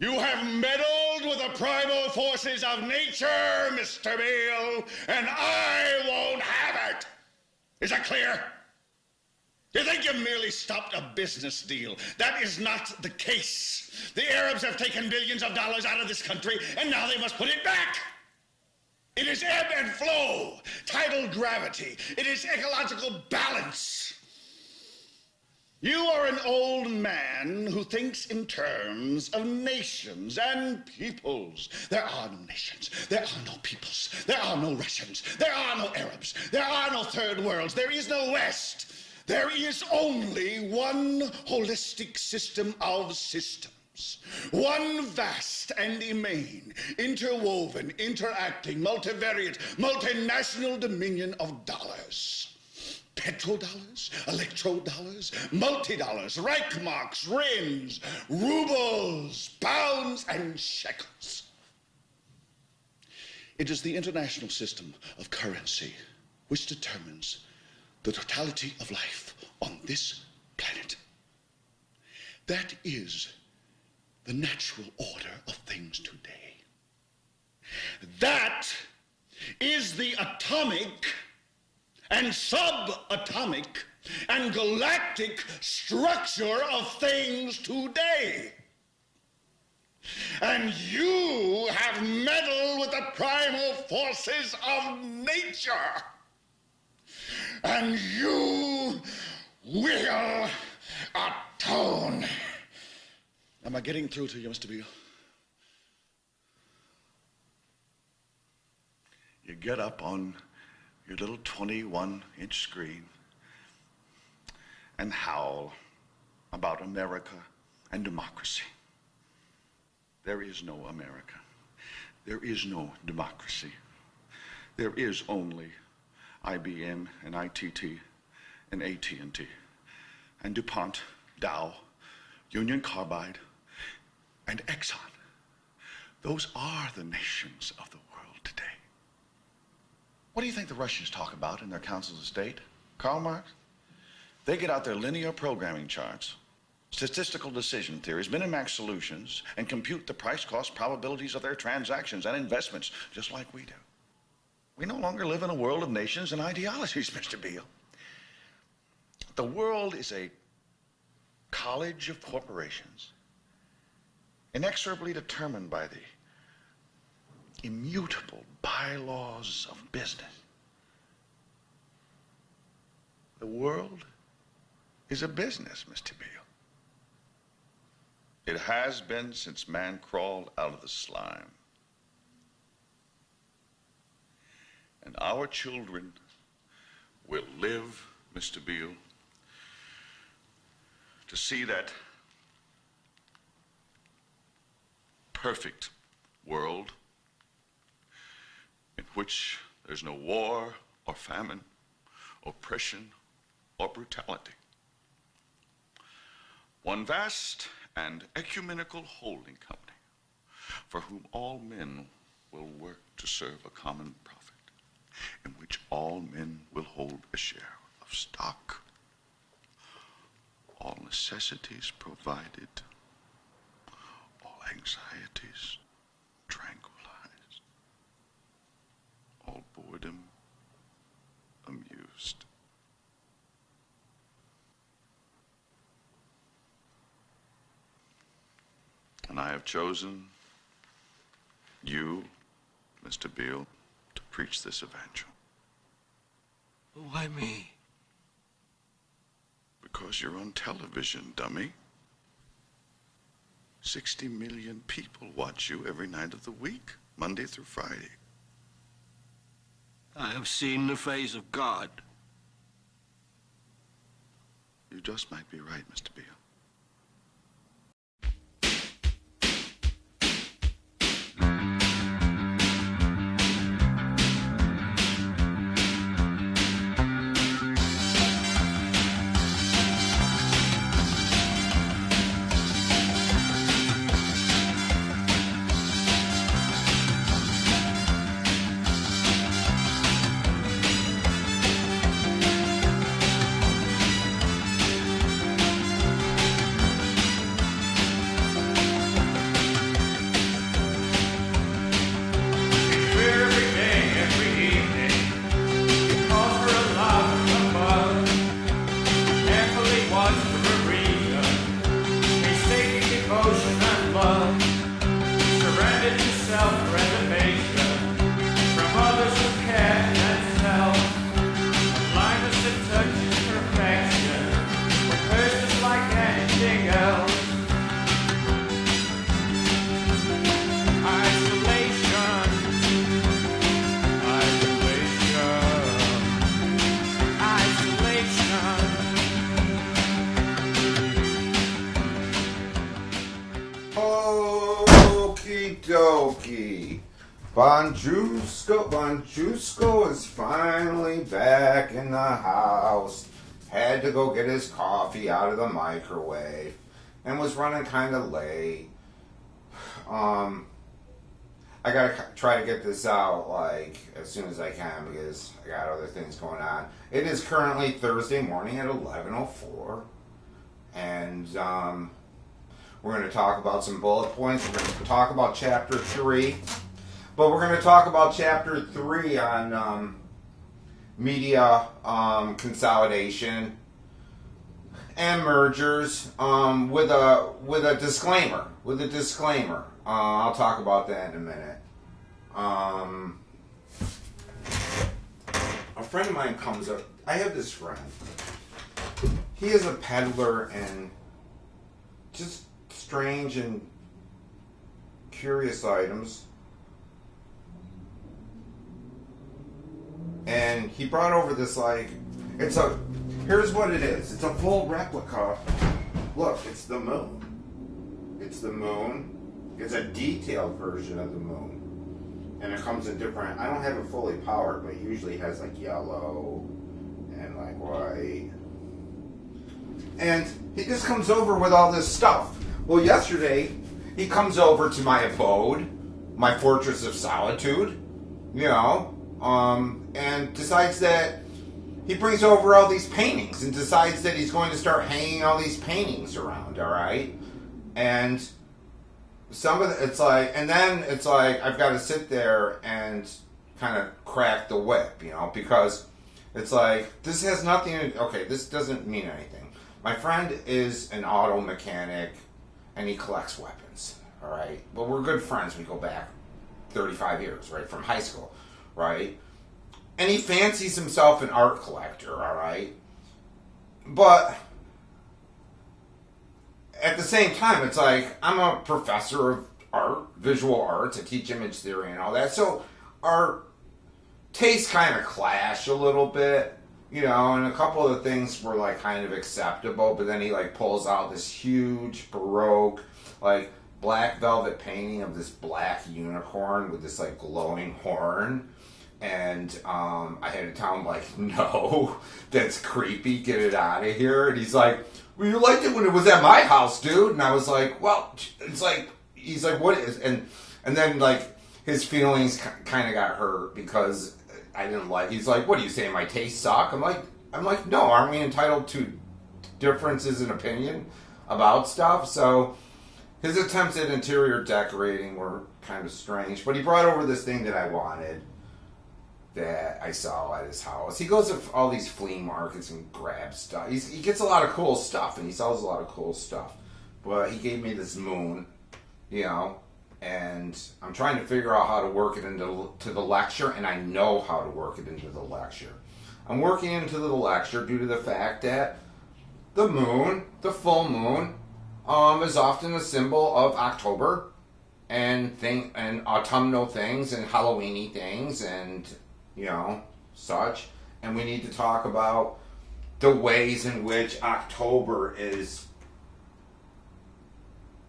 You have meddled with the primal forces of nature, Mr. Beale, and I won't have it. Is that clear? You think you merely stopped a business deal? That is not the case. The Arabs have taken billions of dollars out of this country, and now they must put it back. It is ebb and flow, tidal gravity. It is ecological balance. You are an old man who thinks in terms of nations and peoples. There are no nations. There are no peoples. There are no Russians. There are no Arabs. There are no third worlds. There is no West. There is only one holistic system of systems. One vast and immane, interwoven, interacting, multivariate, multinational dominion of dollars. Petrodollars, electrodollars, multi-dollars, Reichmarks, Rins, rubles, pounds, and shekels. It is the international system of currency which determines the totality of life on this planet. That is the natural order of things today. That is the atomic and subatomic and galactic structure of things today. And you have meddled with the primal forces of nature. And you will atone. Am I getting through to you, Mr. Beale? You get up on your little 21-inch screen and howl about America and democracy. There is no America. There is no democracy. There is only IBM and ITT and AT&T and DuPont, Dow, Union Carbide, and Exxon. Those are the nations of the world today. What do you think the Russians talk about in their councils of state? Karl Marx? They get out their linear programming charts, statistical decision theories, Minimax solutions, and compute the price-cost probabilities of their transactions and investments, just like we do. We no longer live in a world of nations and ideologies, Mr. Beale. The world is a college of corporations, inexorably determined by the immutable bylaws of business. The world is a business, Mr. Beale. It has been since man crawled out of the slime. And our children will live, Mr. Beale, to see that perfect world in which there's no war or famine, oppression or brutality. One vast and ecumenical holding company for whom all men will work to serve a common profit, in which all men will hold a share of stock, all necessities provided, all anxieties tranquilized, all boredom amused. And I have chosen you, Mr. Beale, to preach this evangel. Why me? Because you're on television, dummy. 60 million people watch you every night of the week, Monday through Friday. I have seen the face of God. You just might be right, Mr. Beale. see. Bonjusco is finally back in the house. Had to go get his coffee out of the microwave and was running kind of late. I gotta try to get this out like as soon as I can because I got other things going on. It is currently Thursday morning at 11:04, and we're going to talk about some bullet points. We're going to talk about Chapter 3, but we're going to talk about Chapter 3 on media consolidation and mergers with a disclaimer. I'll talk about that in a minute. A friend of mine comes up. I have this friend. He is a peddler and just strange and curious items. And he brought over this here's what it is. It's a full replica. Look, it's the moon. It's the moon. It's a detailed version of the moon. And it comes in different, I don't have it fully powered, but it usually has like yellow and like white. And he just comes over with all this stuff. Well, yesterday, he comes over to my abode, my fortress of solitude, and decides that he brings over all these paintings and decides that he's going to start hanging all these paintings around, all right? And then it's like I've got to sit there and kind of crack the whip, because it's like this has nothing. Okay, this doesn't mean anything. My friend is an auto mechanic, and he collects weapons. All right, but we're good friends. We go back 35 years, right, from high school, right? And he fancies himself an art collector. All right, but at the same time, it's like I'm a professor of art, visual arts. I teach image theory and all that. So our tastes kind of clash a little bit, and a couple of the things were like kind of acceptable. But then he like pulls out this huge Baroque, like black velvet painting of this black unicorn with this like glowing horn. And I had to tell him like, no, that's creepy. Get it out of here. And he's like, well, you liked it when it was at my house, dude. And I was like, well, it's like, he's like, what is, and then like his feelings kind of got hurt because I didn't like, he's like, what do you say, my tastes suck? I'm like, no, aren't we entitled to differences in opinion about stuff? So his attempts at interior decorating were kind of strange, but he brought over this thing that I wanted that I saw at his house. He goes to all these flea markets and grabs stuff. He gets a lot of cool stuff, and he sells a lot of cool stuff. But he gave me this moon, and I'm trying to figure out how to work it into the lecture, and I know how to work it into the lecture. I'm working into the lecture due to the fact that the moon, the full moon, is often a symbol of October and autumnal things and Halloweeny things and such. And we need to talk about the ways in which October is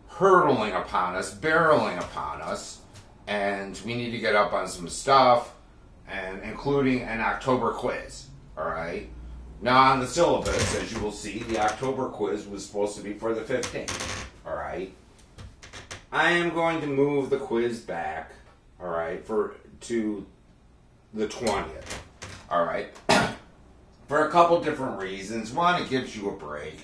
hurtling upon us, barreling upon us, and we need to get up on some stuff, and including an October quiz, all right? Now, on the syllabus, as you will see, the October quiz was supposed to be for the 15th, all right? I am going to move the quiz back, all right, to the 20th, all right? For a couple different reasons. One, it gives you a break.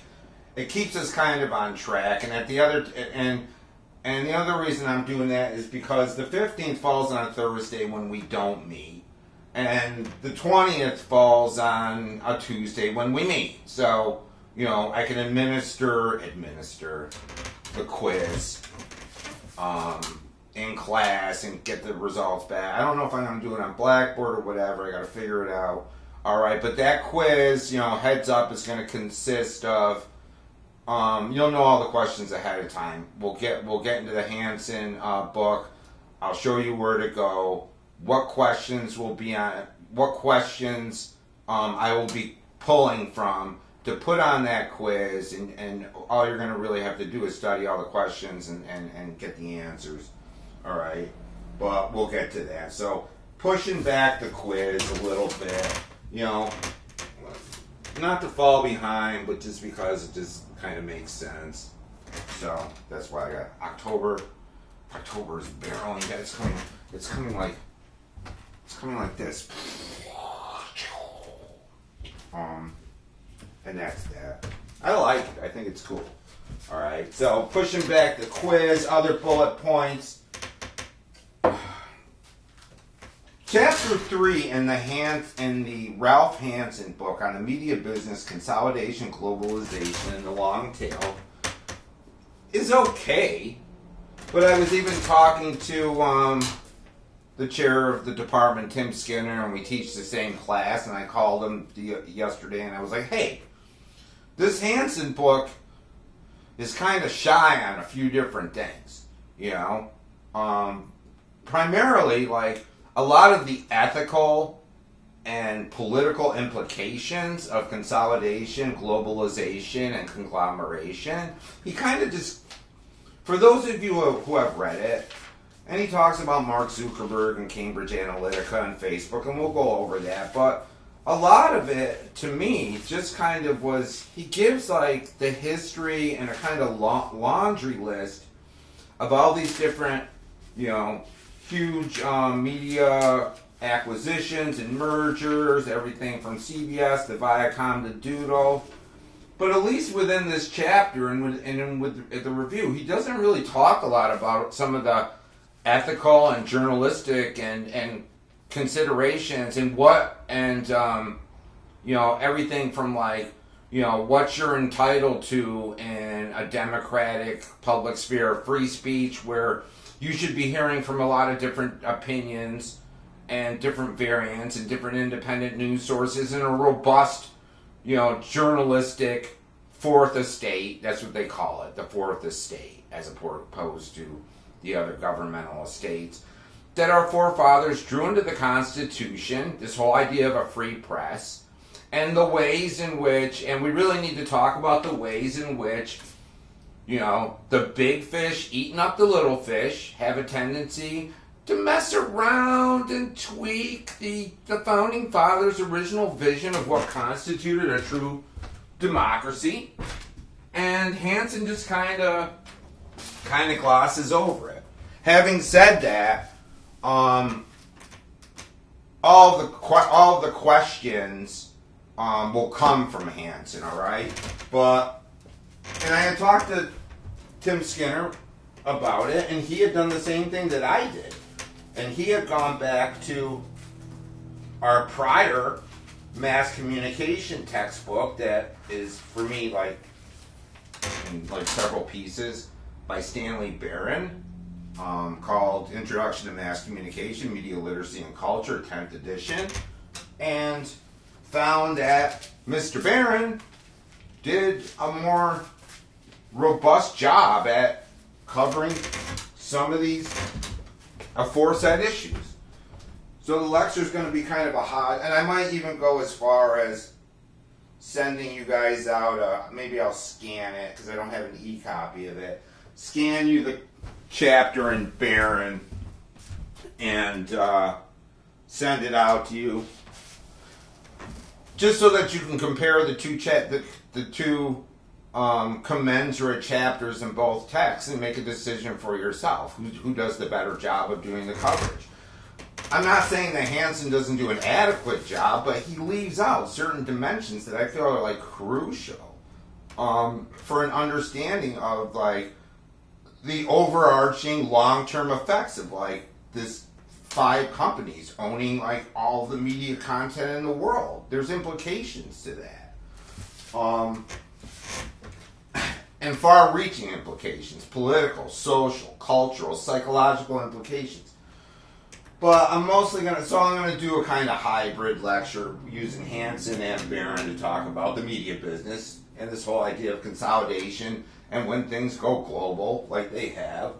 It keeps us kind of on track, and the other reason I'm doing that is because the 15th falls on a Thursday when we don't meet, and the 20th falls on a Tuesday when we meet. So, I can administer the quiz in class and get the results back. I don't know if I'm going to do it on Blackboard or whatever. I got to figure it out. All right, but that quiz, heads up, is going to consist of. You'll know all the questions ahead of time. We'll get into the Hansen book. I'll show you where to go. What questions will be on? What questions I will be pulling from to put on that quiz, and all you're going to really have to do is study all the questions and get the answers. All right. but we'll get to that. So pushing back the quiz a little bit, you know, not to fall behind, but just because it just kind of makes sense. So that's why I got October. October is barreling. It's coming like this. And that's that. I like it. I think it's cool. All right. So pushing back the quiz, other bullet points. Chapter 3 in the Ralph Hansen book on the media business, consolidation, globalization, and the long tail is okay. But I was even talking to the chair of the department, Tim Skinner, and we teach the same class, and I called him yesterday, and I was like, hey, this Hansen book is kind of shy on a few different things, you know? Primarily, like, a lot of the ethical and political implications of consolidation, globalization, and conglomeration, he kind of just, for those of you who have read it, and he talks about Mark Zuckerberg and Cambridge Analytica and Facebook, and we'll go over that, but a lot of it, to me, just kind of was, he gives like the history and a kind of laundry list of all these different, you know, huge media acquisitions and mergers, everything from CBS to Viacom to Doodle. But at least within this chapter and with the review, he doesn't really talk a lot about some of the ethical and journalistic and considerations and you know, everything from like, you know, what you're entitled to in a democratic public sphere of free speech where you should be hearing from a lot of different opinions and different variants and different independent news sources and a robust, you know, journalistic fourth estate. That's what they call it, the fourth estate, as opposed to the other governmental estates that our forefathers drew into the Constitution, this whole idea of a free press, and the ways in which, and we really need to talk about the ways in which, you know, the big fish eating up the little fish have a tendency to mess around and tweak the founding fathers' original vision of what constituted a true democracy. And Hansen just kind of glosses over it. Having said that, all of the questions will come from Hansen, all right? And I had talked to Tim Skinner about it, and he had done the same thing that I did. And he had gone back to our prior mass communication textbook that is, for me, like, in like several pieces by Stanley Barron, called Introduction to Mass Communication, Media Literacy and Culture, 10th edition, and found that Mr. Barron did a more robust job at covering some of these aforesaid issues. So the lecture is going to be kind of a hot, and I might even go as far as sending you guys out, maybe I'll scan it because I don't have an e-copy of it, scan you the chapter in Barron and send it out to you just so that you can compare the two commensurate chapters in both texts and make a decision for yourself who does the better job of doing the coverage. I'm not saying that Hansen doesn't do an adequate job, but he leaves out certain dimensions that I feel are like crucial for an understanding of like the overarching long-term effects of like this 5 companies owning like all the media content in the world. There's implications to that. And far-reaching implications, political, social, cultural, psychological implications. But I'm going to do a kind of hybrid lecture using Hansen and Barron to talk about the media business and this whole idea of consolidation and when things go global, like they have.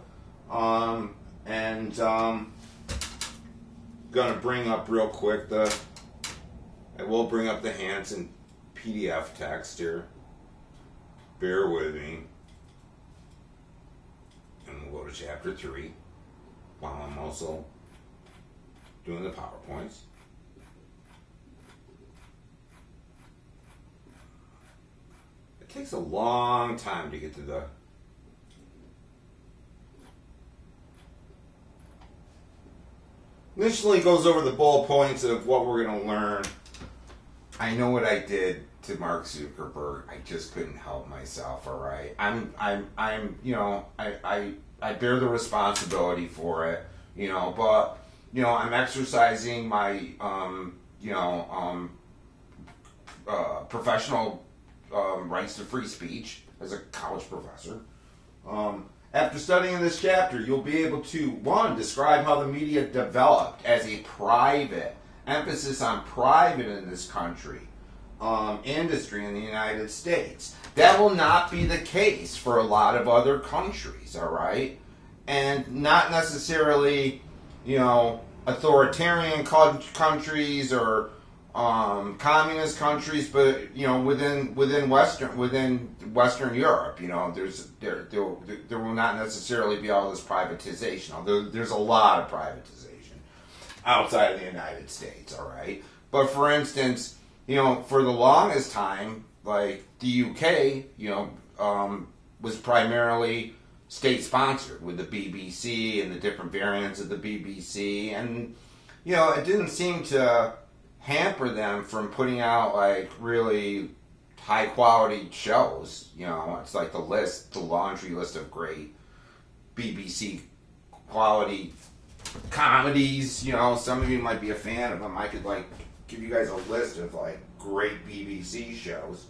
Going to bring up real quick I will bring up the Hansen PDF text here. Bear with me. And we'll go to chapter 3. while I'm also doing the PowerPoints. It takes a long time to get to the initially goes over the bullet points of what we're going to learn. I know what I did to Mark Zuckerberg. I just couldn't help myself. All right, I'm, you know, I bear the responsibility for it. You know, but you know, I'm exercising my, professional rights to free speech as a college professor. After studying this chapter, you'll be able to, one, describe how the media developed as a private, emphasis on private in this country, industry in the United States. That will not be the case for a lot of other countries, all right? And not necessarily, you know, authoritarian countries or communist countries, but you know, within Western Europe, you know, there will not necessarily be all this privatization. Although there's a lot of privatization outside of the United States, all right. But for instance, you know, for the longest time, like the UK, you know, was primarily state sponsored with the BBC and the different variants of the BBC, and you know, it didn't seem to hamper them from putting out like really high quality shows. You know, it's like the laundry list of great BBC quality comedies. You know, some of you might be a fan of them. I could like give you guys a list of like great BBC shows.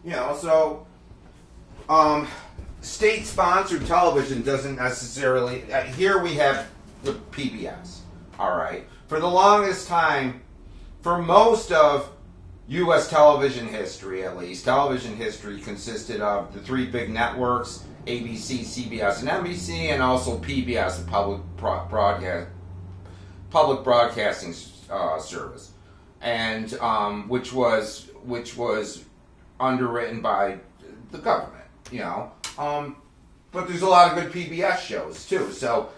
You know, so state sponsored television doesn't necessarily. Here we have the PBS. All right, for the longest time. For most of U.S. television history, at least, television history consisted of the three big networks, ABC, CBS, and NBC, and also PBS, the public broadcasting service, and which was underwritten by the government, you know. But there's a lot of good PBS shows too, so.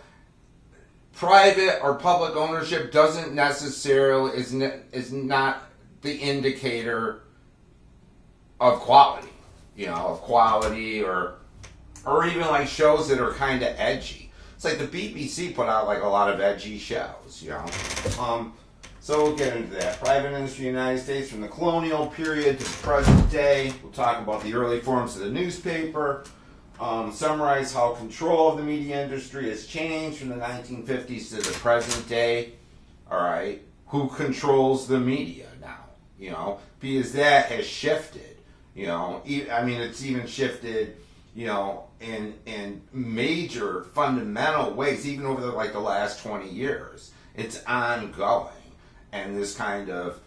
Private or public ownership doesn't necessarily is not the indicator of quality, you know, or even like shows that are kind of edgy. It's like the BBC put out like a lot of edgy shows, you know. So we'll get into that. Private industry in the United States from the colonial period to the present day. We'll talk about the early forms of the newspaper. Summarize how control of the media industry has changed from the 1950s to the present day. All right, who controls the media now? You know, because that has shifted. You know, I mean, it's even shifted. You know, in major fundamental ways, even over the last 20 years. It's ongoing, and this kind of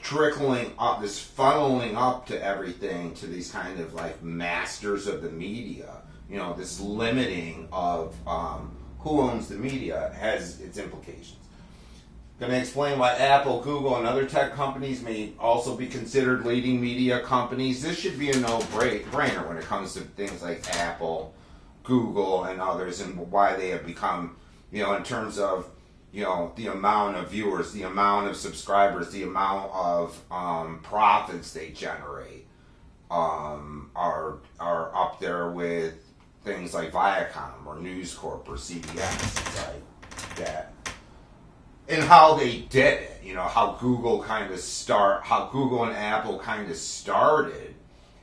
trickling up, this funneling up to everything, to these kind of like masters of the media, you know, this limiting of who owns the media has its implications. Going to explain why Apple, Google, and other tech companies may also be considered leading media companies. This should be a no-brainer when it comes to things like Apple, Google, and others, and why they have become, you know, in terms of, you know, the amount of viewers, the amount of subscribers, the amount of profits they generate are up there with things like Viacom or News Corp or CBS. It's like that. And how they did it, you know, how Google and Apple kind of started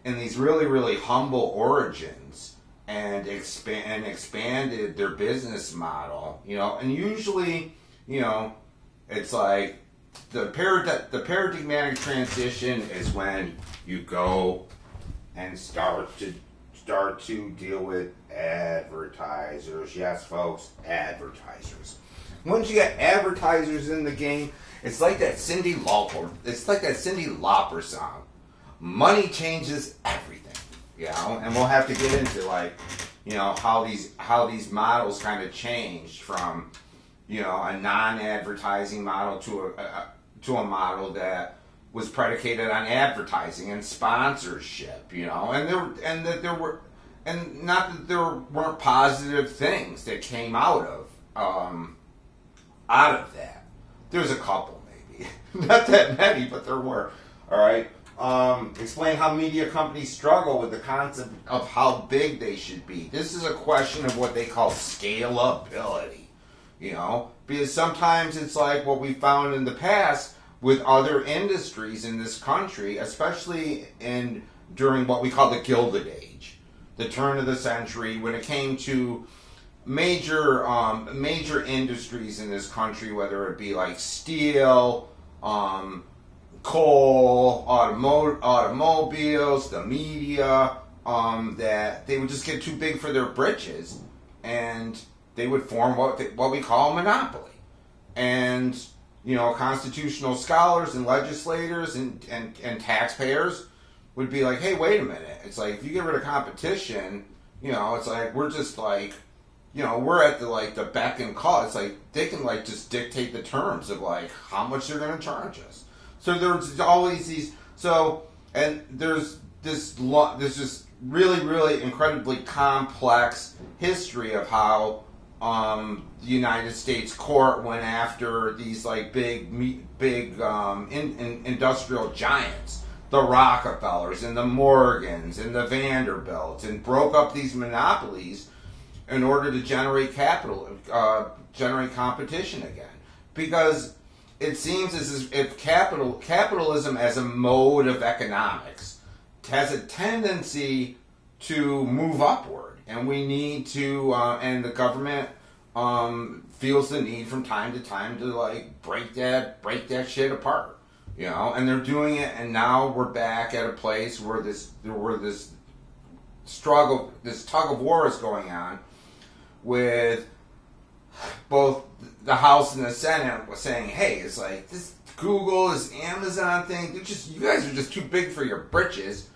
in these really, really humble origins and expanded their business model, you know, and usually, you know, it's like the paradigmatic transition is when you go and start to deal with advertisers. Yes, folks, advertisers. Once you get advertisers in the game, it's like that Cyndi Lauper song. Money changes everything, you know, and we'll have to get into like, you know, how these models kind of changed from, you know, a non-advertising model to a model that was predicated on advertising and sponsorship, you know, and not that there weren't positive things that came out of out of that. There's a couple, maybe. Not that many, but there were. All right. Explain how media companies struggle with the concept of how big they should be. This is a question of what they call scalability. You know, because sometimes it's like what we found in the past with other industries in this country, especially during what we call the Gilded Age, the turn of the century, when it came to major industries in this country, whether it be like steel, coal, automobiles, the media, that they would just get too big for their britches, and they would form what we call a monopoly. And you know, constitutional scholars and legislators and taxpayers would be like, hey, wait a minute. It's like, if you get rid of competition, you know, it's like, we're just like, you know, we're at the beck and call. It's like, they can like just dictate the terms of like how much they're going to charge us. So there's always these, and there's this just really, really incredibly complex history of how the United States court went after these like big industrial giants, the Rockefellers and the Morgans and the Vanderbilts, and broke up these monopolies in order to generate generate competition again. Because it seems as if capitalism as a mode of economics has a tendency to move upward, and we need to, and the government feels the need from time to time to like break that shit apart, you know. And they're doing it, and now we're back at a place where this struggle, this tug of war is going on with both the House and the Senate was saying, hey, it's like this Google, this Amazon thing, you guys are just too big for your britches.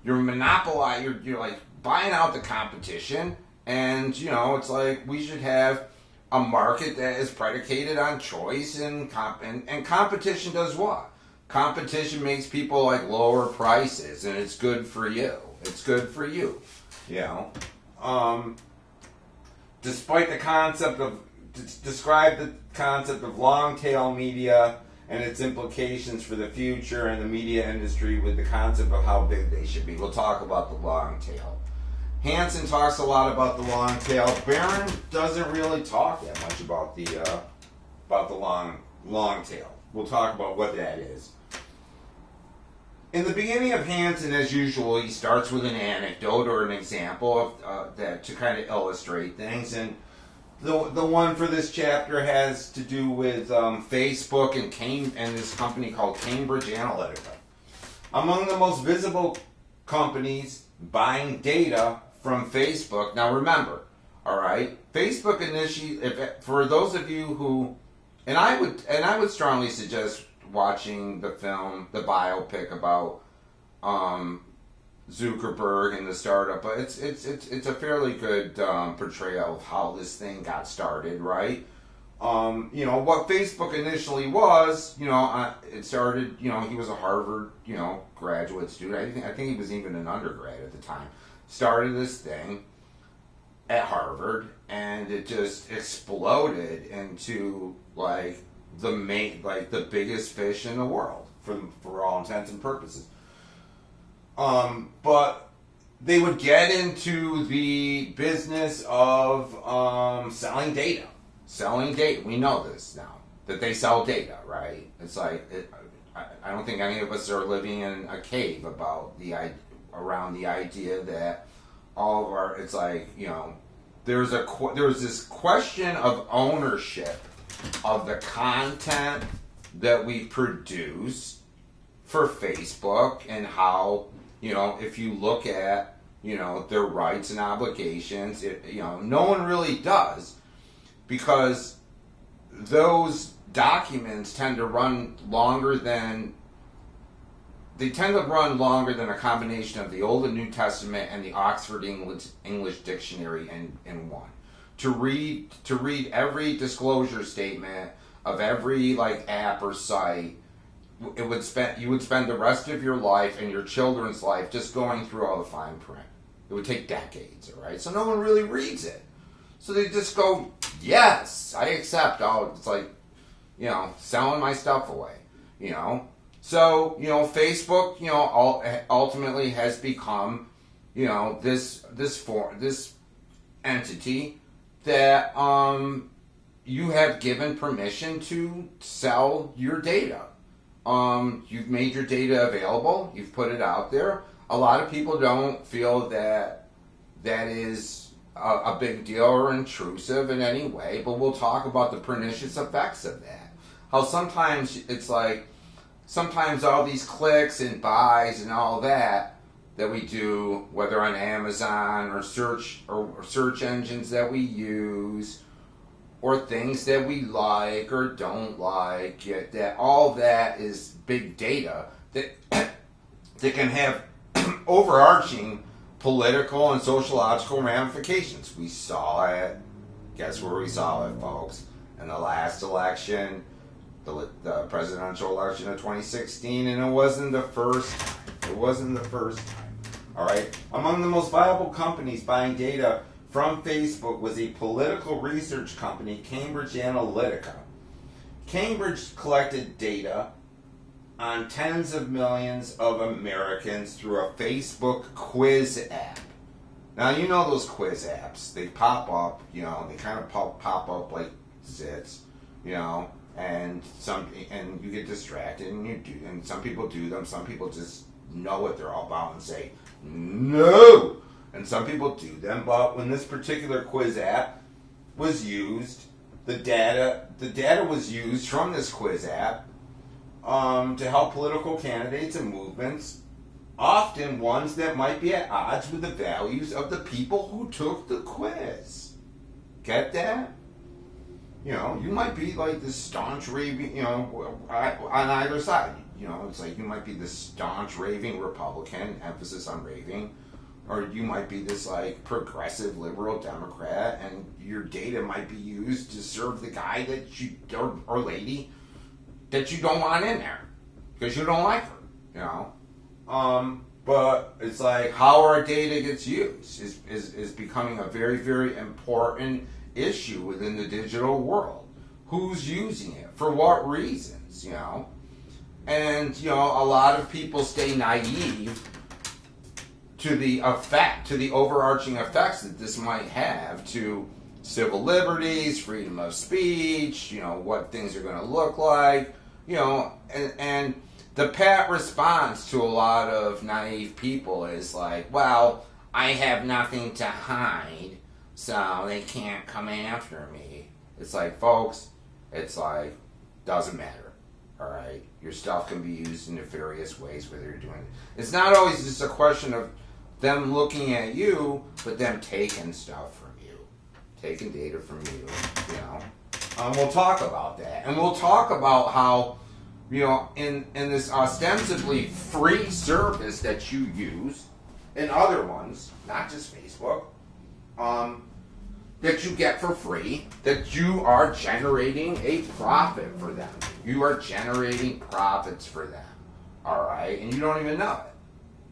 You're monopolizing, you're like buying out the competition, and you know, it's like we should have a market that is predicated on choice and competition does what? Competition makes people like lower prices, and it's good for you. It's good for you. You know, despite the concept of describe the concept of long tail media and its implications for the future and the media industry with the concept of how big they should be. We'll talk about the long tail. Hansen talks a lot about the long tail. Barron doesn't really talk that much about the long tail. We'll talk about what that is. In the beginning of Hansen, as usual, he starts with an anecdote or an example of that to kind of illustrate things. And the one for this chapter has to do with Facebook and this company called Cambridge Analytica. Among the most visible companies buying data from Facebook. Now remember, all right, Facebook for those of you who, and I would strongly suggest watching the film, the biopic about Zuckerberg and the startup, but it's a fairly good portrayal of how this thing got started, right? You know, what Facebook initially was, you know, it started, you know, he was a Harvard, you know, graduate student. I think he was even an undergrad at the time. Started this thing at Harvard, and it just exploded into like the biggest fish in the world for all intents and purposes. But they would get into the business of selling data. We know this now, that they sell data, right? It's like, I don't think any of us are living in a cave around the idea that all of our, it's like, you know, there's this question of ownership of the content that we produce for Facebook, and how, you know, if you look at, you know, their rights and obligations, you know, no one really does, because those documents tend to run longer than a combination of the Old and New Testament and the Oxford English Dictionary in one. To read every disclosure statement of every like app or site, you would spend the rest of your life and your children's life just going through all the fine print. It would take decades, all right? So no one really reads it. So they just go, yes, I accept. It's like, selling my stuff away, So, Facebook, ultimately has become, this entity that you have given permission to sell your data. You've made your data available. You've put it out there. A lot of people don't feel that is a big deal or intrusive in any way, but we'll talk about the pernicious effects of that. How sometimes it's like, sometimes all these clicks and buys and all that we do, whether on Amazon or search engines that we use, or things that we like or don't like, that all that is big data that that can have overarching political and sociological ramifications. We saw it. Guess where we saw it, folks? In the last election, the presidential election of 2016, and it wasn't the first time. It wasn't the first time. All right. Among the most viable companies buying data from Facebook was a political research company, Cambridge Analytica. Cambridge collected data on tens of millions of Americans through a Facebook quiz app. Now, you know those quiz apps. They pop up, they kind of pop up like zits, and you get distracted, and some people do them. Some people just know what they're all about and say, no! And some people do them, but when this particular quiz app was used, the data was used from this quiz app to help political candidates and movements, often ones that might be at odds with the values of the people who took the quiz. Get that? You might be like this staunch raving, on either side. It's like you might be this staunch raving Republican, emphasis on raving, or you might be this like progressive liberal Democrat, and your data might be used to serve the guy that you or lady that you don't want in there because you don't like her, But it's like how our data gets used is becoming a very, very important issue within the digital world. Who's using it? For what reasons? And a lot of people stay naive to the overarching effects that this might have to civil liberties, freedom of speech, what things are going to look like, and the pat response to a lot of naive people is like, well, I have nothing to hide, so they can't come after me. It's like, folks, doesn't matter. All right, your stuff can be used in nefarious ways, whether you're doing it. It's not always just a question of them looking at you, but them taking stuff from you, taking data from you. We'll talk about that, and we'll talk about how, in this ostensibly free service that you use, and other ones, not just Facebook, that you get for free, that you are generating a profit for them. You are generating profits for them, all right? And you don't even know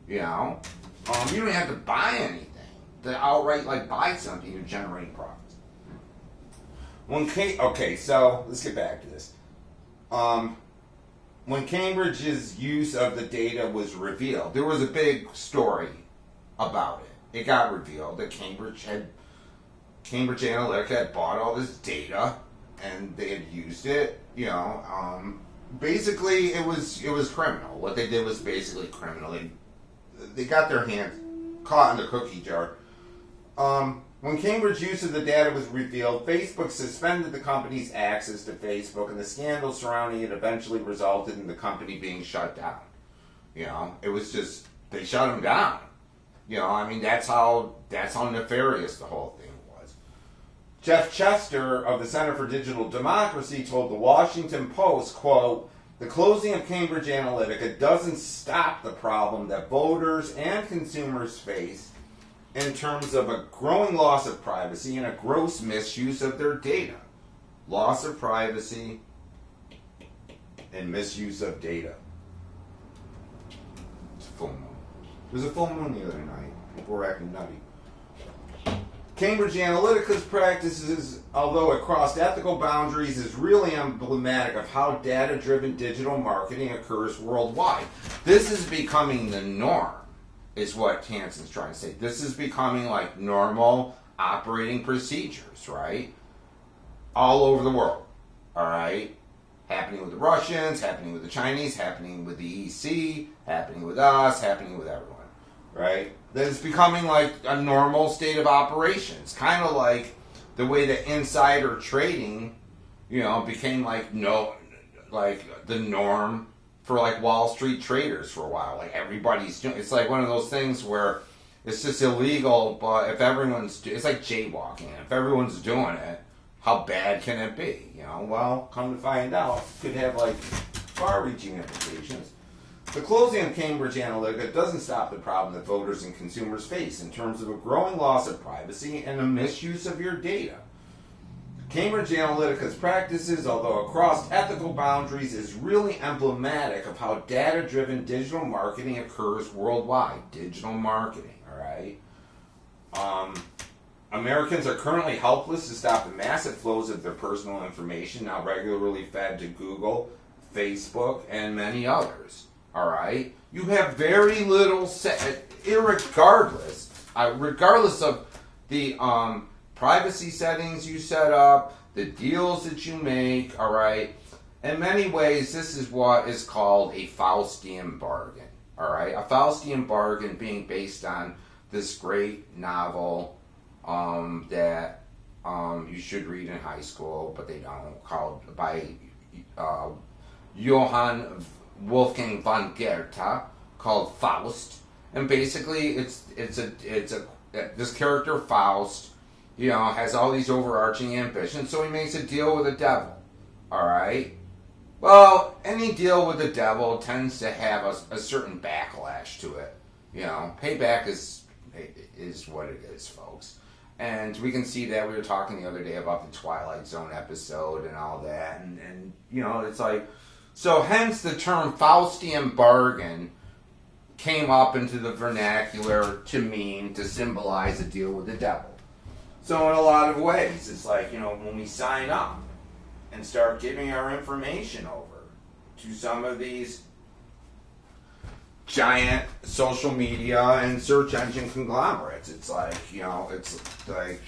it, you don't even have to buy anything. To outright, buy something, you're generating profits. Okay, so let's get back to this. When Cambridge's use of the data was revealed, there was a big story about it. It got revealed that Cambridge Analytica had bought all this data, and they had used it. Basically, it was criminal. What they did was basically criminal. They got their hands caught in the cookie jar. When Cambridge's use of the data was revealed, Facebook suspended the company's access to Facebook, and the scandal surrounding it eventually resulted in the company being shut down. It was just, they shut them down. That's how nefarious the whole thing was. Jeff Chester of the Center for Digital Democracy told the Washington Post, quote, "The closing of Cambridge Analytica doesn't stop the problem that voters and consumers face in terms of a growing loss of privacy and a gross misuse of their data." Loss of privacy and misuse of data. It's a full moon. It was a full moon the other night. People were acting nutty. Cambridge Analytica's practices, although it crossed ethical boundaries, is really emblematic of how data-driven digital marketing occurs worldwide. This is becoming the norm, is what Hansen's trying to say. This is becoming like normal operating procedures, right? All over the world, all right? Happening with the Russians, happening with the Chinese, happening with the EC, happening with us, happening with everyone, right? That it's becoming like a normal state of operations. Kind of like the way that insider trading, became like the norm for like Wall Street traders for a while. Like everybody's doing. It's like one of those things where it's just illegal, but if everyone's, it's like jaywalking. If everyone's doing it, how bad can it be? Well, come to find out, it could have like far-reaching implications. The closing of Cambridge Analytica doesn't stop the problem that voters and consumers face in terms of a growing loss of privacy and a misuse of your data. Cambridge Analytica's practices, although across ethical boundaries, is really emblematic of how data-driven digital marketing occurs worldwide. Digital marketing, all right? Americans are currently helpless to stop the massive flows of their personal information now regularly fed to Google, Facebook, and many others. All right, you have very little regardless of the privacy settings you set up, the deals that you make. All right, in many ways, this is what is called a Faustian bargain. All right, a Faustian bargain being based on this great novel that you should read in high school, but they don't, called by Johann Wolfgang von Goethe, called Faust, and basically it's this character Faust, has all these overarching ambitions, so he makes a deal with the devil. All right. Well, any deal with the devil tends to have a certain backlash to it. Payback is what it is, folks. And we can see that. We were talking the other day about the Twilight Zone episode and all that, and it's like. So hence the term Faustian bargain came up into the vernacular to symbolize a deal with the devil. So in a lot of ways, it's like, when we sign up and start giving our information over to some of these giant social media and search engine conglomerates, it's like, it's like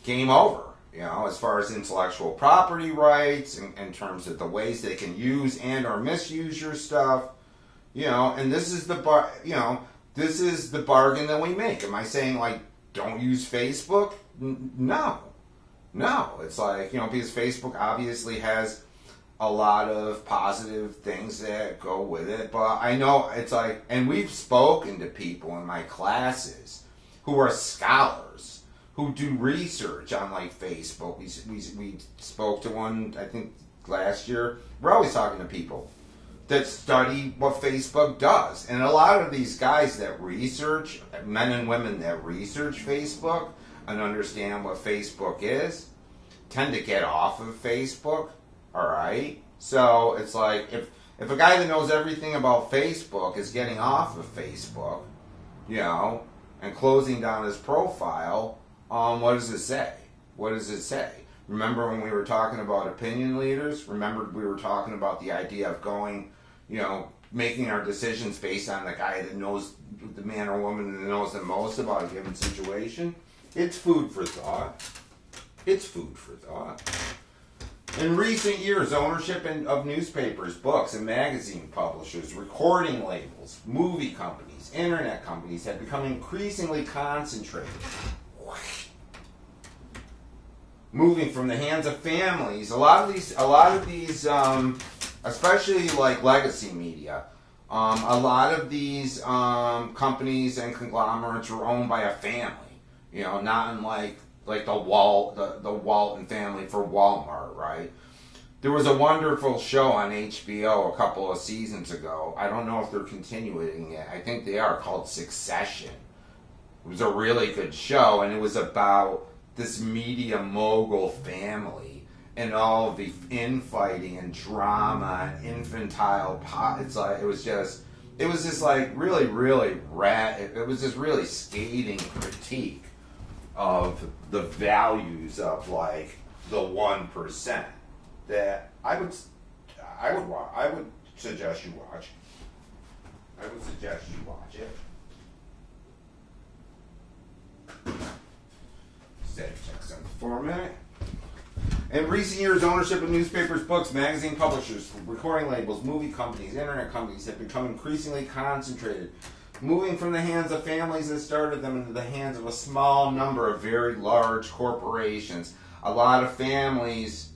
game over. As far as intellectual property rights, in terms of the ways they can use and or misuse your stuff, and this is the this is the bargain that we make. Am I saying like don't use Facebook? No. It's like because Facebook obviously has a lot of positive things that go with it, but I know it's like, and we've spoken to people in my classes who are scholars, who do research on like Facebook. We spoke to one, I think, last year. We're always talking to people that study what Facebook does. And a lot of these guys that research, men and women that research Facebook and understand what Facebook is, tend to get off of Facebook, all right? So it's like, if a guy that knows everything about Facebook is getting off of Facebook, and closing down his profile, what does it say? What does it say? Remember when we were talking about opinion leaders? Remember we were talking about the idea of going, making our decisions based on the guy that knows, the man or woman that knows the most about a given situation? It's food for thought. It's food for thought. In recent years, ownership of newspapers, books, and magazine publishers, recording labels, movie companies, internet companies have become increasingly concentrated. Moving from the hands of families, a lot of these, especially like legacy media, a lot of these companies and conglomerates were owned by a family. Not unlike the Walton family for Walmart, right? There was a wonderful show on HBO a couple of seasons ago. I don't know if they're continuing it. I think they are, called Succession. It was a really good show, and it was about this media mogul family and all of the infighting and drama and infantile it's like it was just really really it was this really scathing critique of the values of like the 1% that I would suggest you watch. I would suggest you watch it. Steady check something for a minute. In recent years, ownership of newspapers, books, magazine publishers, recording labels, movie companies, internet companies have become increasingly concentrated, moving from the hands of families that started them into the hands of a small number of very large corporations. A lot of families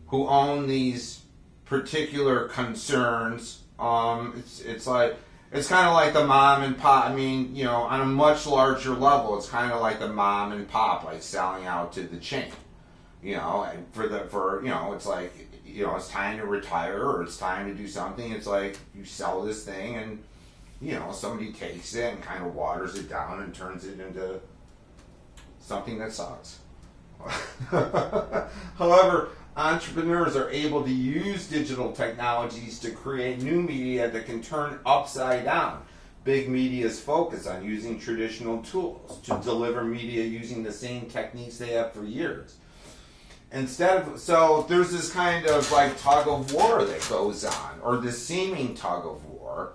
who own these particular concerns, it's like, it's kind of like the mom and pop. I mean, you know, on a much larger level, it's kind of like the mom and pop, like selling out to the chain. You know, and for you know, it's like, you know, it's time to retire or it's time to do something. It's like you sell this thing and, you know, somebody takes it and kind of waters it down and turns it into something that sucks. However, entrepreneurs are able to use digital technologies to create new media that can turn upside down big media's focus on using traditional tools to deliver media using the same techniques they have for years. So there's this kind of like tug of war that goes on, or this seeming tug of war,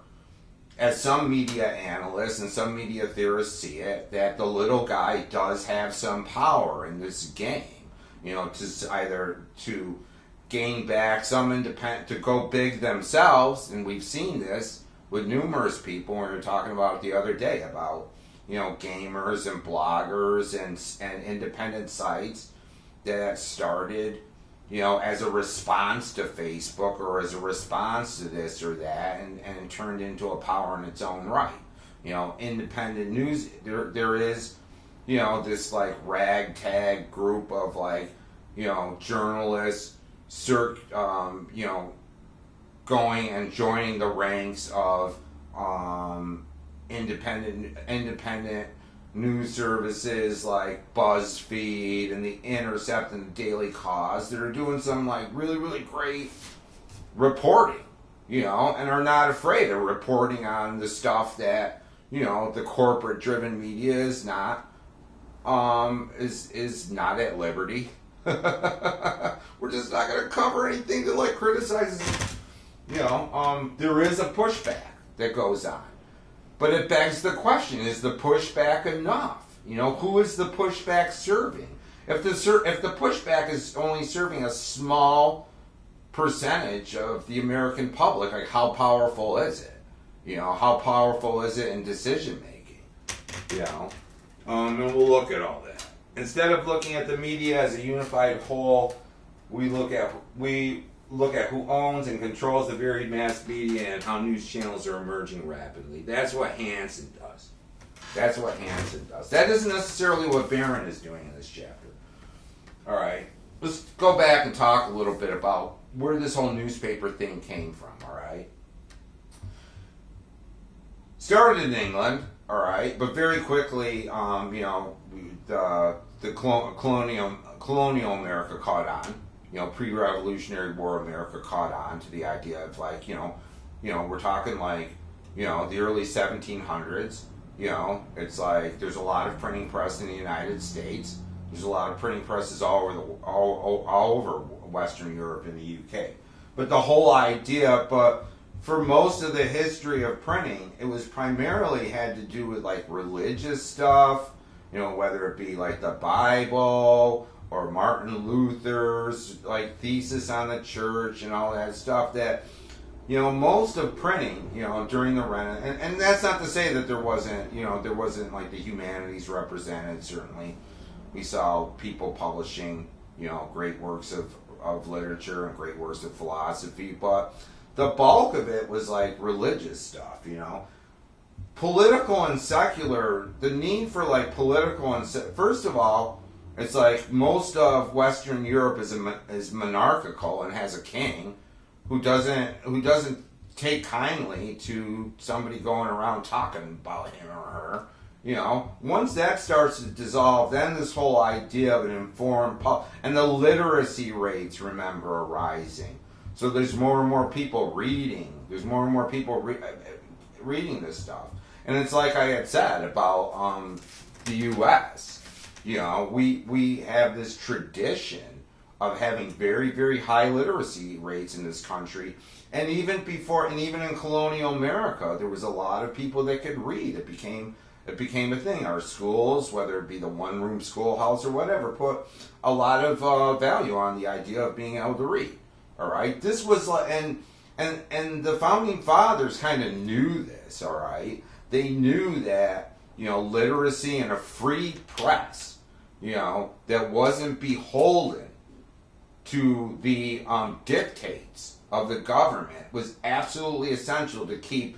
as some media analysts and some media theorists see it, that the little guy does have some power in this game. You know, to either to gain back some independent, to go big themselves, and we've seen this with numerous people. We were talking about it the other day about, you know, gamers and bloggers and independent sites that started, you know, as a response to Facebook or as a response to this or that, and turned into a power in its own right. You know, independent news, there is, you know, this like ragtag group of like, you know, journalists, you know, going and joining the ranks of independent news services like BuzzFeed and The Intercept and The Daily Cause that are doing some like really, really great reporting, you know, and are not afraid of reporting on the stuff that, you know, the corporate driven media is not is not at liberty. We're just not going to cover anything that like criticizes, you know, there is a pushback that goes on. But it begs the question, is the pushback enough? You know, who is the pushback serving? If the pushback is only serving a small percentage of the American public, like how powerful is it? You know, how powerful is it in decision making? You know, and we'll look at all that. Instead of looking at the media as a unified whole, we look at who owns and controls the varied mass media and how news channels are emerging rapidly. That's what Hansen does. That isn't necessarily what Barron is doing in this chapter. All right, let's go back and talk a little bit about where this whole newspaper thing came from. All right, started in England. All right, but very quickly, you know, the colonial America caught on. You know, pre-Revolutionary War America caught on to the idea of like, you know, we're talking like, you know, the early 1700s. You know, it's like there's a lot of printing press in the United States. There's a lot of printing presses all over Western Europe and the UK. But the whole idea, but for most of the history of printing, it was primarily had to do with like religious stuff. You know, whether it be like the Bible or Martin Luther's like thesis on the church and all that stuff that, you know, most of printing, you know, during the Renaissance, and that's not to say that there wasn't like the humanities represented. Certainly we saw people publishing, you know, great works of literature and great works of philosophy, but the bulk of it was like religious stuff, you know. Political and secular, the need for like political and first of all, it's like most of Western Europe is monarchical and has a king who doesn't take kindly to somebody going around talking about him or her. You know, once that starts to dissolve, then this whole idea of an informed and the literacy rates, remember, are rising. So there's more and more people reading. There's more and more people reading this stuff. And it's like I had said about the U.S. You know, we have this tradition of having very, very high literacy rates in this country. And even in colonial America, there was a lot of people that could read. It became a thing. Our schools, whether it be the one-room schoolhouse or whatever, put a lot of value on the idea of being able to read. All right, this was like, and the founding fathers kind of knew this. All right, they knew that, you know, literacy and a free press, you know, that wasn't beholden to the dictates of the government was absolutely essential to keep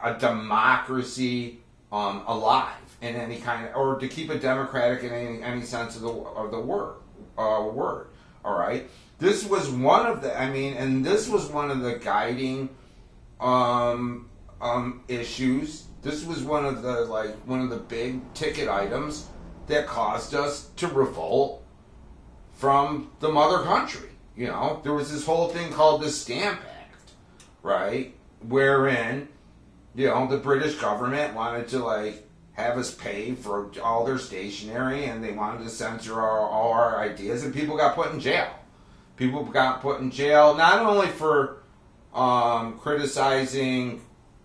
a democracy alive in any kind of, or to keep it democratic in any sense of the word. All right, this was one of the. I mean, and this was one of the guiding issues. This was one of the big ticket items that caused us to revolt from the mother country. You know, there was this whole thing called the Stamp Act, right? Wherein, you know, the British government wanted to have us pay for all their stationery, and they wanted to censor all our ideas, and people got put in jail. People got put in jail not only for criticizing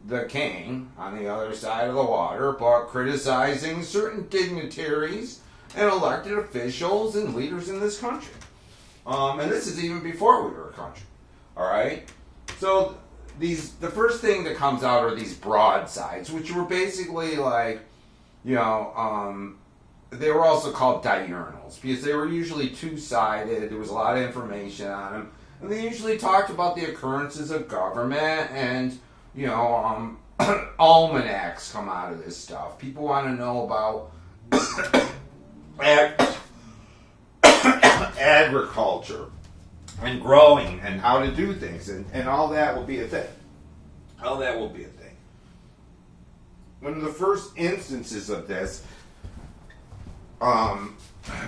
the king on the other side of the water, but criticizing certain dignitaries and elected officials and leaders in this country. And this is even before we were a country. All right? So the first thing that comes out are these broadsides, which were basically they were also called diurnals because they were usually two-sided. There was a lot of information on them. And they usually talked about the occurrences of government, and, you know, almanacs come out of this stuff. People want to know about agriculture and growing and how to do things, and all that will be a thing. All that will be a thing. One of the first instances of this,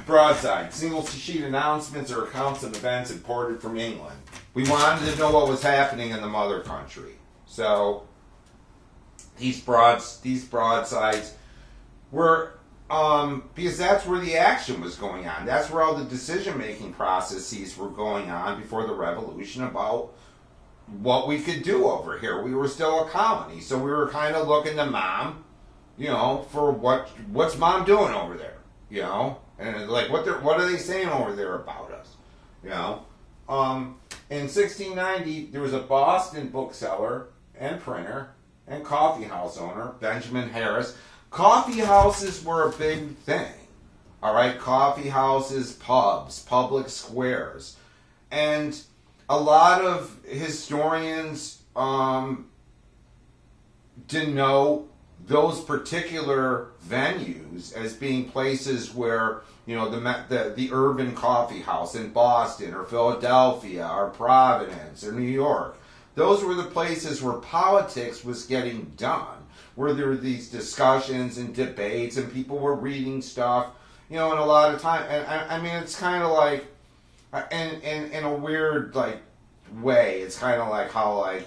broadside, single sheet announcements or accounts of events imported from England. We wanted to know what was happening in the mother country. So these broadsides were because that's where the action was going on. That's where all the decision-making processes were going on before the revolution about what we could do over here. We were still a colony, so we were kind of looking to Mom, you know, for what's Mom doing over there, you know, and what are they saying over there about us, you know. In 1690, there was a Boston bookseller and printer and coffee house owner, Benjamin Harris. Coffee houses were a big thing. All right, coffee houses, pubs, public squares, and a lot of historians denote those particular venues as being places where, you know, the urban coffee house in Boston or Philadelphia or Providence or New York. Those were the places where politics was getting done, where there were these discussions and debates and people were reading stuff, you know, and a lot of time. And I mean, it's kind of like, in a weird way, it's kind of like how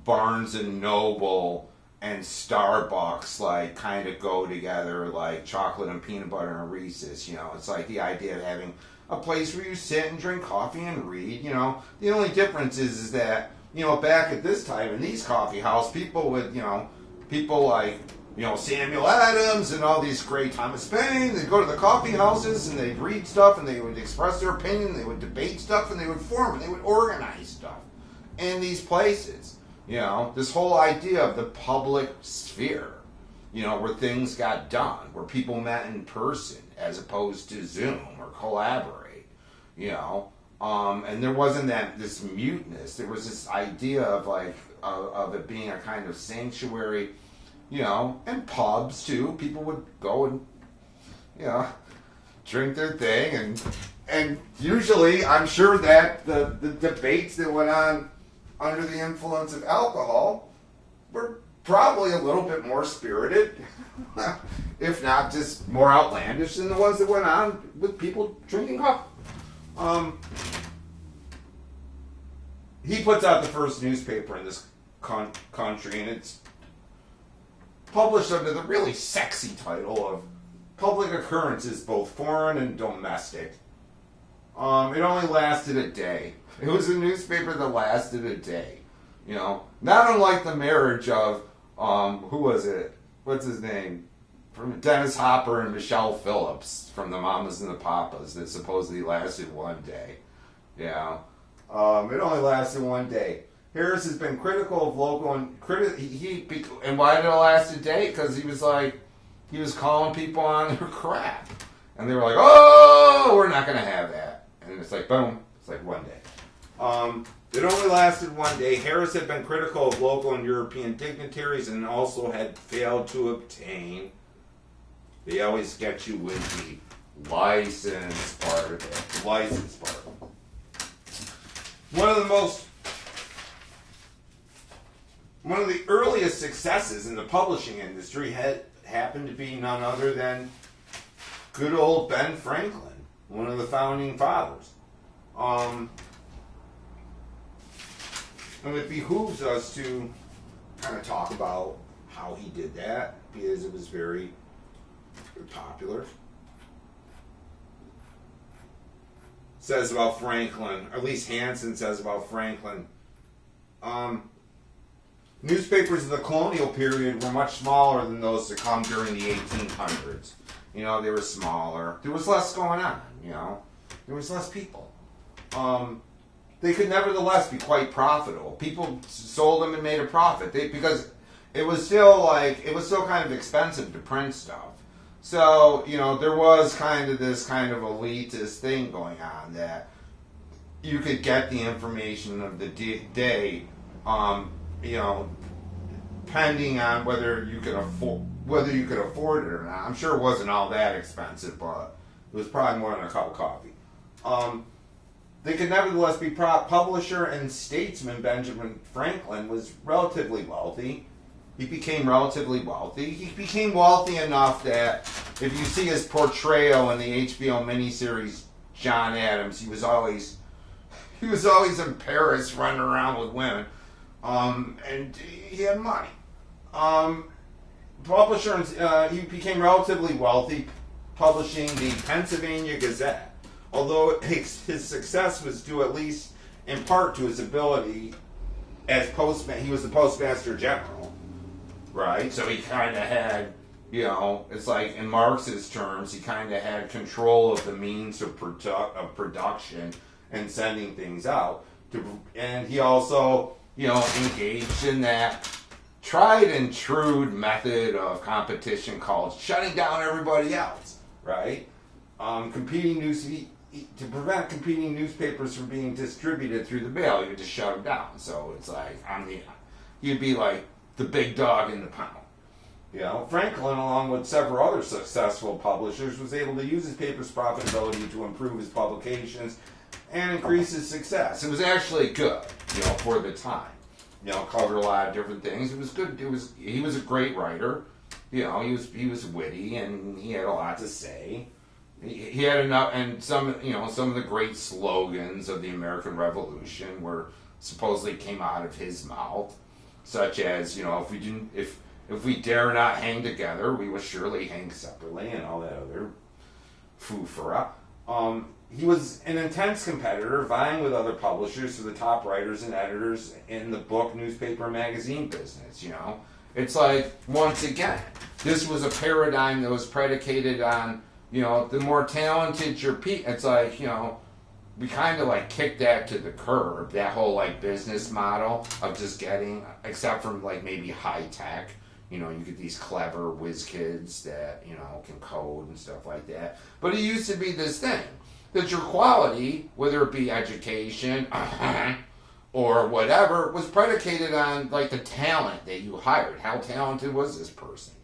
Barnes and Noble and Starbucks kind of go together, like chocolate and peanut butter and Reese's. You know, it's like the idea of having a place where you sit and drink coffee and read. You know, the only difference is that, you know, back at this time in these coffee houses, people would, you know, people like, you know, Samuel Adams and all these great, Thomas Paine, they'd go to the coffee houses and they'd read stuff and they would express their opinion, they would debate stuff, and they would form and they would organize stuff in these places. You know, this whole idea of the public sphere, you know, where things got done, where people met in person as opposed to Zoom or collaborate, you know. And there wasn't this muteness. There was this idea of of it being a kind of sanctuary, you know, and pubs too. People would go and, you know, drink their thing, and usually I'm sure that the debates that went on under the influence of alcohol were probably a little bit more spirited, if not just more outlandish than the ones that went on with people drinking coffee. He puts out the first newspaper in this country, and it's published under the really sexy title of public occurrences, both foreign and domestic. It only lasted a day. It was a newspaper that lasted a day. You know, not unlike the marriage of, who was it? What's his name? From Dennis Hopper and Michelle Phillips from the Mamas and the Papas that supposedly lasted one day. Yeah. It only lasted one day. Harris has been critical of local and and why did it last a day? Because he was calling people on their crap. And they were like, oh, we're not going to have that. And it's like, boom, it's like one day. It only lasted one day. Harris had been critical of local and European dignitaries and also had failed to obtain. They always get you with the license part of it. The license part. One of the earliest successes in the publishing industry happened to be none other than good old Ben Franklin, one of the founding fathers. And it behooves us to kind of talk about how he did that, because it was very popular. Says about Franklin, or at least Hansen says about Franklin, newspapers of the colonial period were much smaller than those that come during the 1800s. You know, they were smaller. There was less going on, you know. There was less people. They could nevertheless be quite profitable. People sold them and made a profit. Because it was still kind of expensive to print stuff. So, you know, there was kind of this kind of elitist thing going on that you could get the information of the day, you know, depending on whether you could afford it or not. I'm sure it wasn't all that expensive, but it was probably more than a cup of coffee. They could nevertheless be publisher and statesman Benjamin Franklin was relatively wealthy. He became relatively wealthy. He became wealthy enough that if you see his portrayal in the HBO miniseries John Adams, he was always in Paris running around with women. And he had money. Publisher, he became relatively wealthy, publishing the Pennsylvania Gazette. Although his success was due at least in part to his ability as postman. He was the postmaster general, right? So he kind of had, you know, it's like in Marx's terms, he kind of had control of the means of production and sending things out. And he also, you know, engaged in that tried and true method of competition called shutting down everybody else, right? To prevent competing newspapers from being distributed through the mail, you would just shut them down. So it's like, you'd be like the big dog in the pound. You know, Franklin, along with several other successful publishers, was able to use his paper's profitability to improve his publications and increase his success. It was actually good, you know, for the time. You know, covered a lot of different things. It was good. He was a great writer. You know, he was witty and he had a lot to say. He had enough, and some of the great slogans of the American Revolution were supposedly came out of his mouth, such as, you know, if we dare not hang together, we will surely hang separately, and all that other foo-fura. He was an intense competitor, vying with other publishers for the top writers and editors in the book, newspaper, and magazine business, you know. It's like, once again, this was a paradigm that was predicated on, you know, the more talented your people. It's like, you know, we kind of like kicked that to the curb, that whole like business model of just getting, except for like maybe high tech. You know, you get these clever whiz kids that, you know, can code and stuff like that. But it used to be this thing that your quality, whether it be education or whatever, was predicated on like the talent that you hired. How talented was this person?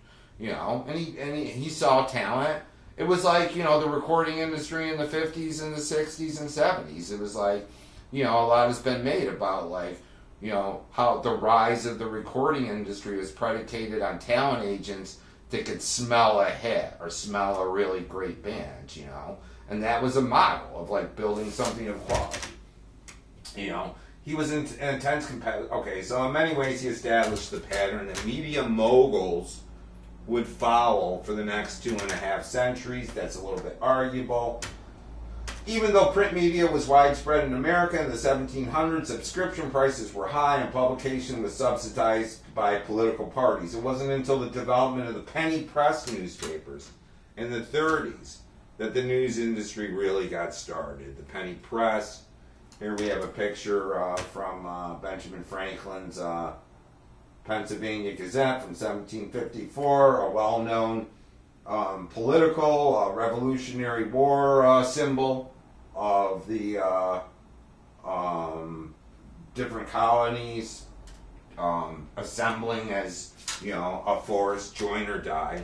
You know, and he saw talent. It was like, you know, the recording industry in the 50s and the 60s and 70s. It was like, you know, a lot has been made about like, you know, how the rise of the recording industry was predicated on talent agents that could smell a hit or smell a really great band, you know. And that was a model of like building something of quality. You know, he was an intense competitor. Okay, so in many ways he established the pattern that media moguls would follow for the next 2.5 centuries. That's a little bit arguable. Even though print media was widespread in America in the 1700s, subscription prices were high and publication was subsidized by political parties. It wasn't until the development of the penny press newspapers in the 30s that the news industry really got started. The penny press. Here we have a picture from Benjamin Franklin's Pennsylvania Gazette from 1754, a well-known political Revolutionary War symbol of the different colonies assembling as, a force, join or die.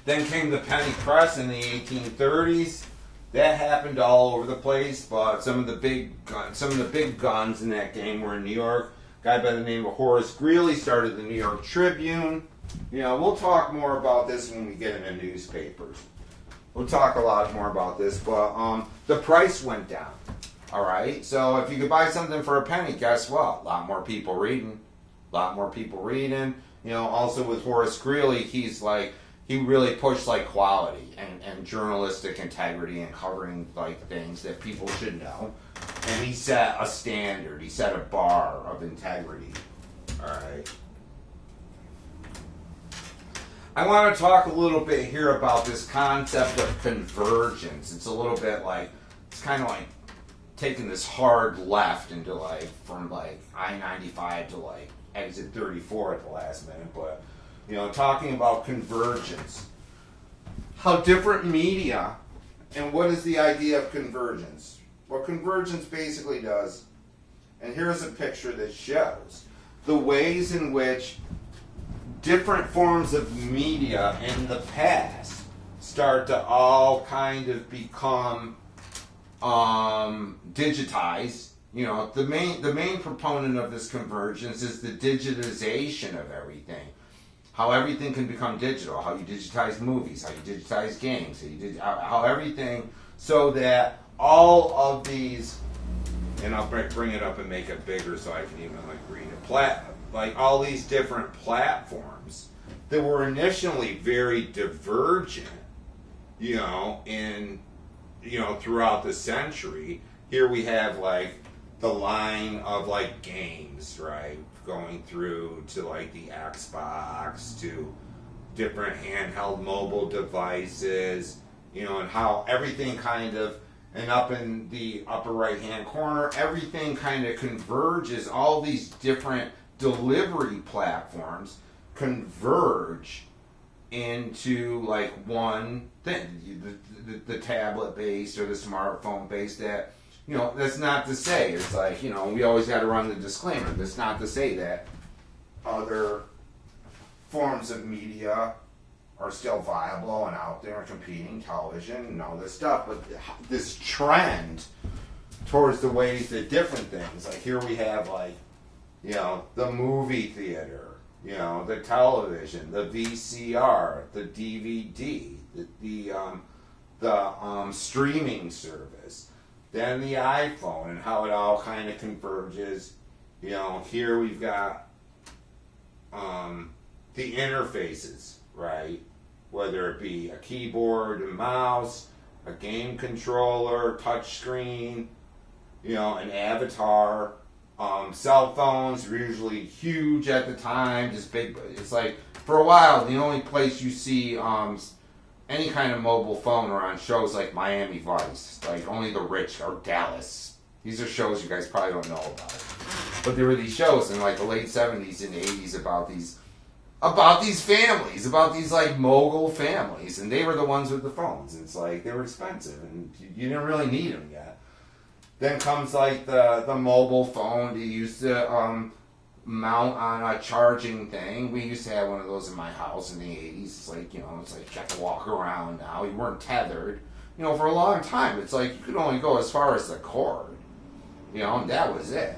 Then came the penny press in the 1830s. That happened all over the place, but some of the big guns in that game were in New York. A guy by the name of Horace Greeley started the New York Tribune. We'll talk more about this when we get into newspapers. We'll talk a lot more about this, but the price went down. All right, so if you could buy something for a penny, guess what? A lot more people reading. Also with Horace Greeley, he really pushed quality and journalistic integrity and covering things that people should know. And he set a standard. He set a bar of integrity. All right. I want to talk a little bit here about this concept of convergence. It's a little bit it's kind of like taking this hard left into from I-95 to exit 34 at the last minute, but talking about convergence. How different media, and what is the idea of convergence? What convergence basically does, and here's a picture that shows the ways in which different forms of media in the past start to all kind of become digitized. The main proponent of this convergence is the digitization of everything. How everything can become digital, how you digitize movies, how you digitize games, how everything, so that all of these, and I'll bring it up and make it bigger so I can even read it, all these different platforms that were initially very divergent, throughout the century. Here we have the line of games, right? Going through to the Xbox, to different handheld mobile devices, and how everything kind of, and up in the upper right hand corner, everything kind of converges. All these different delivery platforms converge into one thing, the tablet based or the smartphone based. That that's not to say it's we always got to run the disclaimer. That's not to say that other forms of media are still viable and out there and competing, television and all this stuff, but this trend towards the ways that different things, here we have the movie theater, the television, the VCR, the DVD, the streaming service, then the iPhone, and how it all kind of converges. Here we've got the interfaces, right? Whether it be a keyboard, a mouse, a game controller, touch screen, an avatar. Cell phones were usually huge at the time, just big. It's for a while, the only place you see any kind of mobile phone are on shows like Miami Vice, only the rich, or Dallas. These are shows you guys probably don't know about. But there were these shows in the late 70s and 80s about these families, about these mogul families, and they were the ones with the phones. It's they were expensive, and you didn't really need them yet. Then comes the mobile phone you used to mount on a charging thing. We used to have one of those in my house in the 80s. It's you have to walk around now. You weren't tethered. For a long time, it's you could only go as far as the cord. And that was it.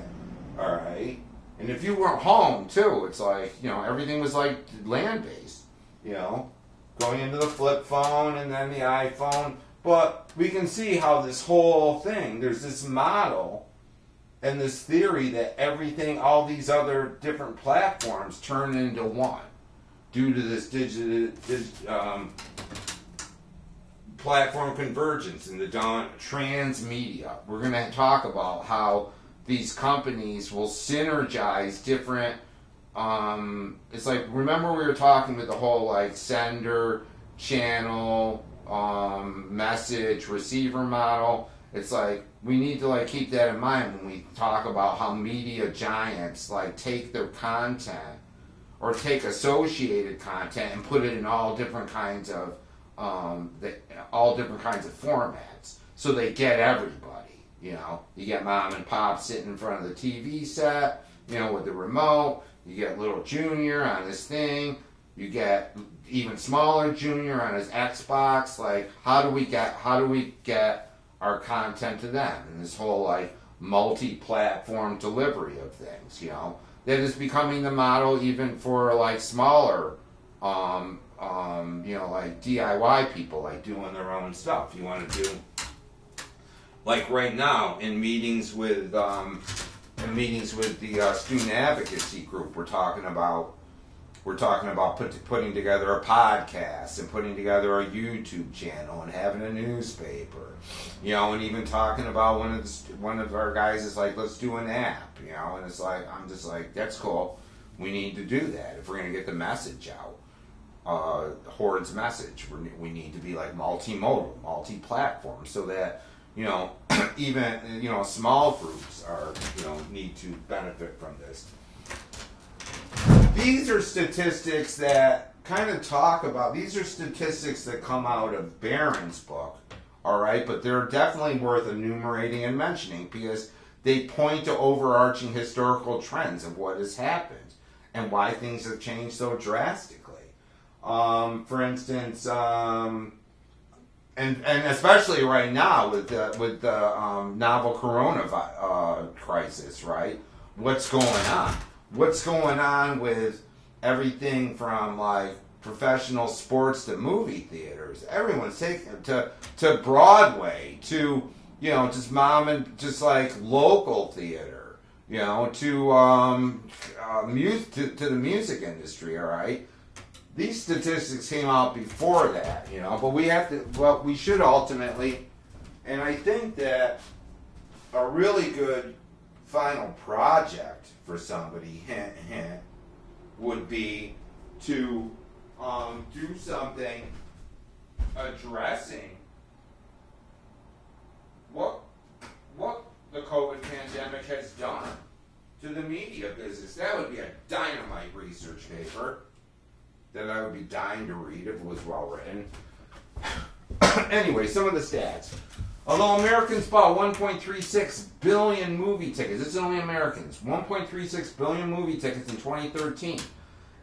All right. And if you weren't home too, it's everything was land-based. Going into the flip phone and then the iPhone. But we can see how this whole thing, there's this model and this theory that everything, all these other different platforms turn into one. due to this platform convergence and the transmedia. We're going to talk about how these companies will synergize different. It's like, remember we were talking with the whole like sender, channel, message, receiver model. It's like we need to like keep that in mind when we talk about how media giants like take their content or take associated content and put it in all different kinds of formats, so they get everybody. You know, you get mom and pop sitting in front of the TV set, you know, with the remote. You get little Junior on his thing. You get even smaller Junior on his Xbox. Like, how do we get our content to them? And this whole like multi-platform delivery of things, you know, that is becoming the model even for like smaller, you know, like DIY people, like doing their own stuff. You want to do, like right now in meetings with the student advocacy group, we're talking about putting together a podcast and putting together a YouTube channel and having a newspaper, you know, and even talking about one of our guys is like, let's do an app, you know, and it's like, I'm just like, that's cool. We need to do that if we're going to get the message out. Horde's message. We need to be like multimodal, multi-platform, so that, you know, even, you know, small groups are, you know, need to benefit from this. These are statistics that kind of talk about, these are statistics that come out of Barron's book, all right, but they're definitely worth enumerating and mentioning because they point to overarching historical trends of what has happened and why things have changed so drastically. For instance, and especially right now with the novel coronavirus crisis, right? What's going on? What's going on with everything from like professional sports to movie theaters? Everyone's taking to Broadway, to, you know, just just like local theater, you know, to the music industry. All right. These statistics came out before that, you know, but we should ultimately, and I think that a really good final project for somebody would be to do something addressing what the COVID pandemic has done to the media business. That would be a dynamite research paper that I would be dying to read if it was well written. Anyway, some of the stats. Although Americans bought 1.36 billion movie tickets, this is only Americans, 1.36 billion movie tickets in 2013,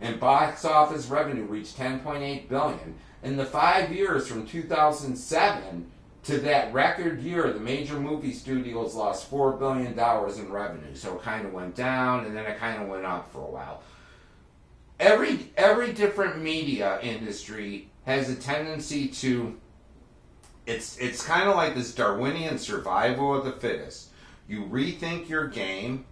and box office revenue reached 10.8 billion. In the 5 years from 2007 to that record year, the major movie studios lost $4 billion in revenue. So it kind of went down, and then it kind of went up for a while. Every different media industry has a tendency to, it's kind of like this Darwinian survival of the fittest. You rethink your game.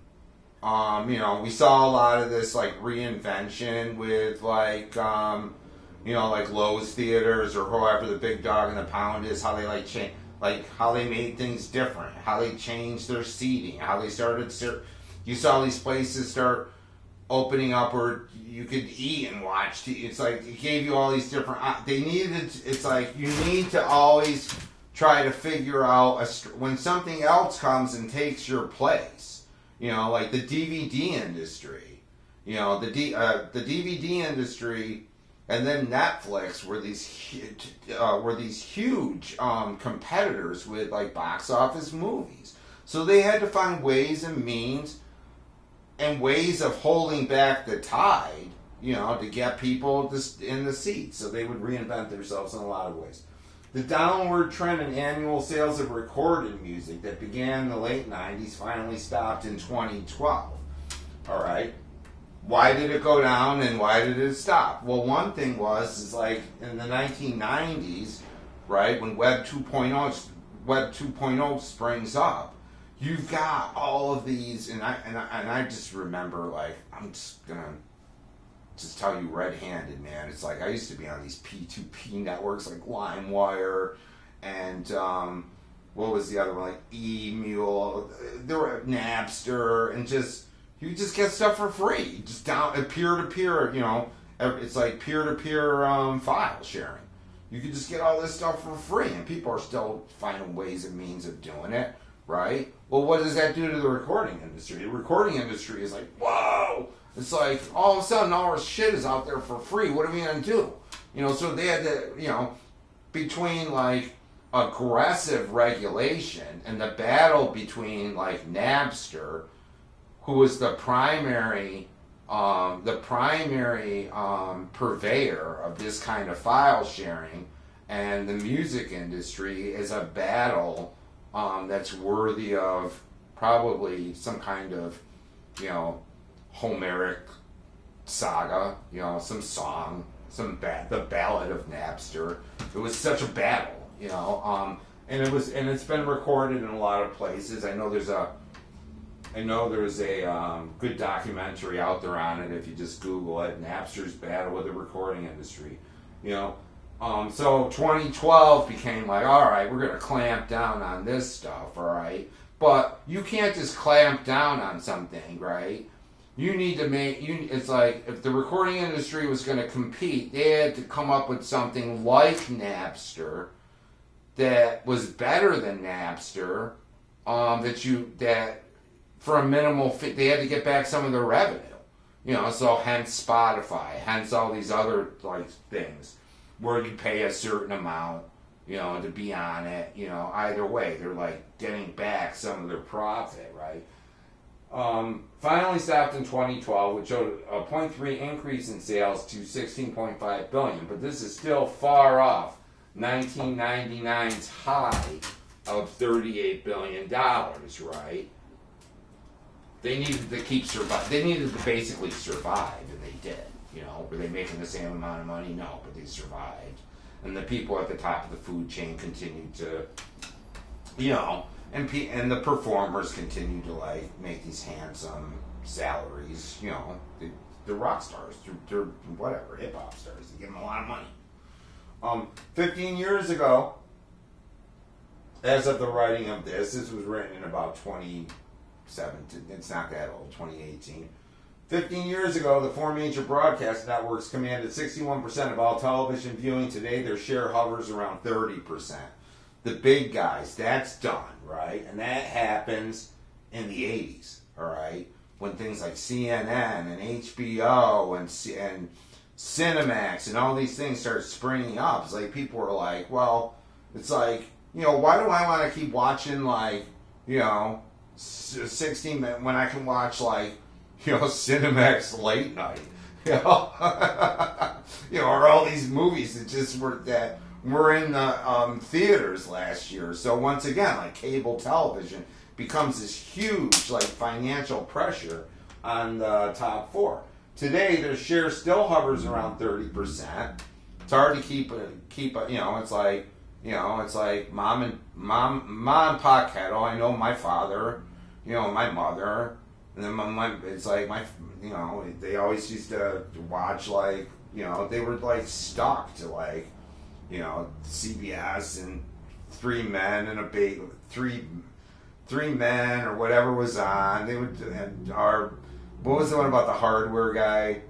You know, we saw a lot of this like reinvention with like, you know, like Lowe's theaters or whoever the big dog in the pound is, how they how they made things different, how they changed their seating, how they started, you saw these places start opening up where you could eat and watch. It's like it gave you all these different. It's like you need to always try to figure out when something else comes and takes your place. You know, like the DVD industry. You know, the DVD industry, and then Netflix were these huge competitors with like box office movies. So they had to find ways and means and ways of holding back the tide, you know, to get people in the seats. So they would reinvent themselves in a lot of ways. The downward trend in annual sales of recorded music that began in the late 90s finally stopped in 2012. All right. Why did it go down and why did it stop? Well, one thing is like in the 1990s, right, when Web 2.0 springs up, you've got all of these, and I just remember, like, I'm just gonna just tell you red-handed, man. It's like I used to be on these P2P networks like LimeWire and what was the other one, like E-Mule. There were Napster, and just you just get stuff for free, just down peer-to-peer. You know, it's like peer-to-peer file sharing. You can just get all this stuff for free, and people are still finding ways and means of doing it, right? Well, what does that do to the recording industry? The recording industry is like, whoa! It's like, all of a sudden, all our shit is out there for free. What are we going to do? You know, so they had to, you know, between, like, aggressive regulation and the battle between, like, Napster, who was the primary purveyor of this kind of file sharing, and the music industry is a battle that's worthy of probably some kind of, you know, Homeric saga, you know, some song, the Ballad of Napster. It was such a battle, you know, and it's been recorded in a lot of places. I know there's a good documentary out there on it if you just Google it, Napster's battle with the recording industry, you know. So 2012 became like, all right, we're going to clamp down on this stuff, all right? But you can't just clamp down on something, right? You need to it's like, if the recording industry was going to compete, they had to come up with something like Napster that was better than Napster, that for a minimal fee, they had to get back some of their revenue. You know, so hence Spotify, hence all these other, like, things where you pay a certain amount, you know, to be on it. You know, either way, they're, like, getting back some of their profit, right? Finally stopped in 2012, which showed a 0.3 increase in sales to $16.5 billion, but this is still far off 1999's high of $38 billion, right? They needed to keep survive. They needed to basically survive, and they did. You know, were they making the same amount of money? No, but they survived. And the people at the top of the food chain continued to, you know, and the performers continued to, like, make these handsome salaries. You know, they're rock stars. They're whatever, hip hop stars. They give them a lot of money. 15 years ago, as of the writing of this was written in about 2017. It's not that old, 2018. 15 years ago, the four major broadcast networks commanded 61% of all television viewing. Today, their share hovers around 30%. The big guys, that's done, right? And that happens in the 80s, all right? When things like CNN and HBO and Cinemax and all these things start springing up. It's like people are like, well, it's like, you know, why do I want to keep watching, like, you know, 16 minutes when I can watch, like, you know, Cinemax late night, you know, you know, or all these movies that were in the theaters last year. So once again, like, cable television becomes this huge, like, financial pressure on the top four. Today, their share still hovers around 30%. It's hard to keep, you know, it's like, you know, it's like mom and pop kettle. I know my father, you know, my mother. And then it's like you know, they always used to watch, like, you know, they were, like, stuck to, like, you know, CBS and Three Men or whatever was on. They would, what was the one about the hardware guy?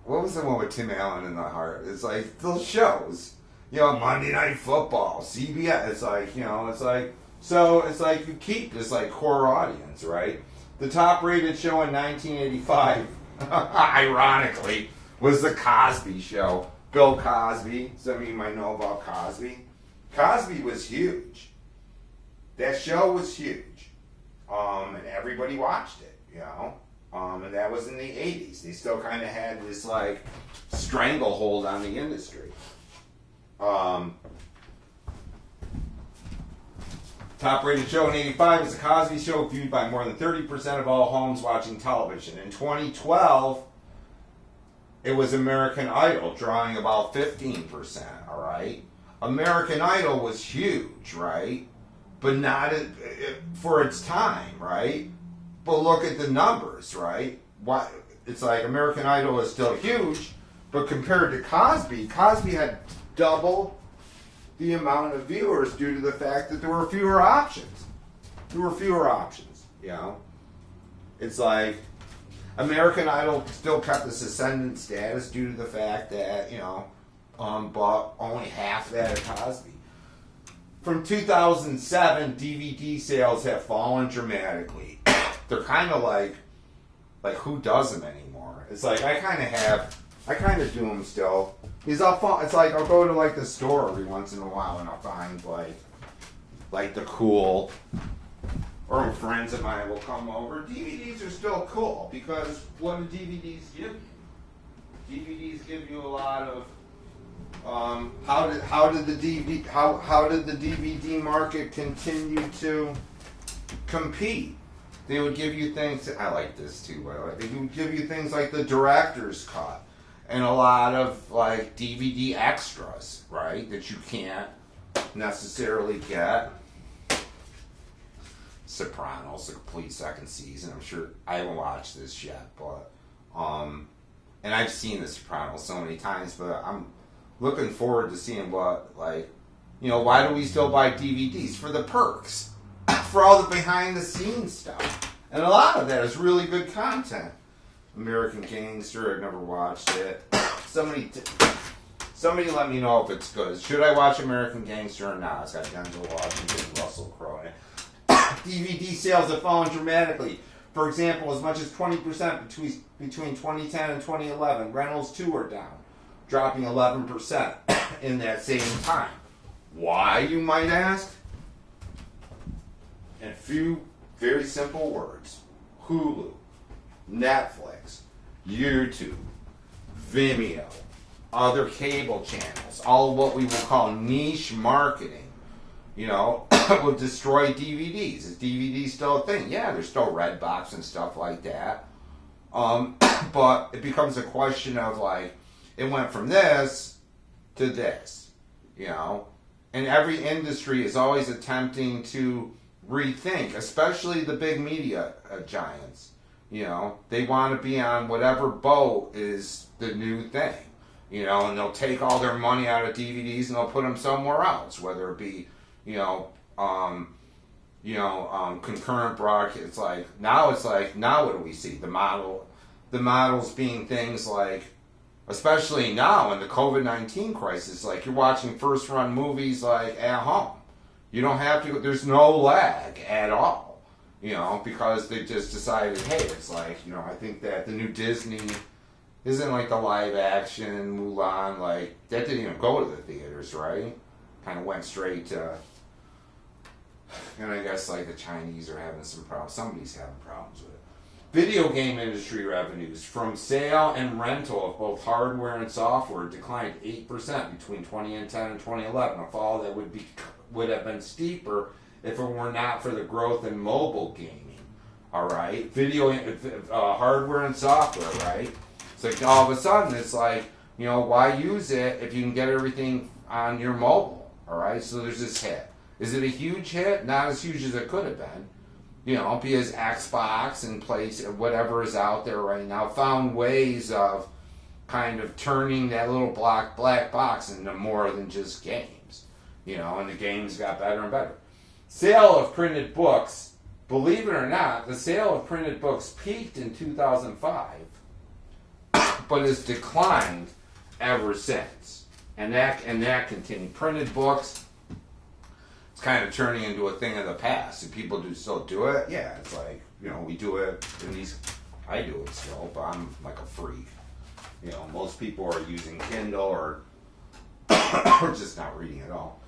What was the one with Tim Allen in the heart? It's like those shows, you know, Monday Night Football, CBS. It's like, you know, it's like. So it's like you keep this, like, core audience, right? The top rated show in 1985, ironically, was The Cosby Show. Bill Cosby. Some of you might know about Cosby. Cosby was huge. That show was huge. And everybody watched it, you know? And that was in the 80s. They still kind of had this, like, stranglehold on the industry. Top rated show in 85 is The Cosby Show, viewed by more than 30% of all homes watching television. In 2012, it was American Idol, drawing about 15%, all right? American Idol was huge, right? But not for its time, right? But look at the numbers, right? it's like American Idol is still huge, but compared to Cosby, Cosby had double the amount of viewers due to the fact that there were fewer options. You know? It's like American Idol still kept this ascendant status due to the fact that, you know, but only half that of Cosby. From 2007, DVD sales have fallen dramatically. They're kind of like who does them anymore? It's like I kind of do them still. Because it's like I'll go to like the store every once in a while and I'll find like the cool, or friends of mine will come over. DVDs are still cool because what do DVDs give you? DVDs give you a lot of how did the DVD market continue to compete? They would give you things. I like this too, by the way. They would give you things like the director's cut and a lot of like DVD extras, right? That you can't necessarily get. Sopranos, the complete second season. I'm sure I haven't watched this yet, but and I've seen the Sopranos so many times, but I'm looking forward to seeing what, like, you know, why do we still buy DVDs? For the perks. For all the behind the scenes stuff. And a lot of that is really good content. American Gangster, I've never watched it. Somebody let me know if it's good. Should I watch American Gangster or not? It's got Denzel Washington and Russell Crowe in it. DVD sales have fallen dramatically. For example, as much as 20% between 2010 and 2011. Rentals too are down, dropping 11% in that same time. Why, you might ask? In a few very simple words: Hulu, Netflix, YouTube, Vimeo, other cable channels, all what we will call niche marketing, you know, will destroy DVDs. Is DVD still a thing? Yeah, there's still Redbox and stuff like that. But it becomes a question of like, it went from this to this, you know, and every industry is always attempting to rethink, especially the big media giants. You know, they want to be on whatever boat is the new thing, you know, and they'll take all their money out of DVDs and they'll put them somewhere else, whether it be, concurrent broadcast. It's like now what do we see? The models being things like, especially now in the COVID-19 crisis, like you're watching first run movies like at home. You don't have to, there's no lag at all, you know, because they just decided, hey, it's like, you know, I think that the new Disney isn't like the live action Mulan, like, that didn't even go to the theaters, right? Kind of went straight to, and I guess like the Chinese are having some problems, somebody's having problems with it. Video game industry revenues from sale and rental of both hardware and software declined 8% between 2010 and 2011, a fall that would have been steeper if it were not for the growth in mobile gaming. All right, hardware and software, right? It's like all of a sudden it's like, you know, why use it if you can get everything on your mobile? All right, so there's this hit. Is it a huge hit? Not as huge as it could have been. You know, because Xbox and whatever is out there right now found ways of kind of turning that little black box into more than just games. You know, and the games got better and better. Sale of printed books, believe it or not, the sale of printed books peaked in 2005, but has declined ever since. And that continued. Printed books, it's kind of turning into a thing of the past. Do people still do it? Yeah, it's like, you know, we do it in these, I do it still, but I'm like a freak. You know, most people are using Kindle or just not reading at all.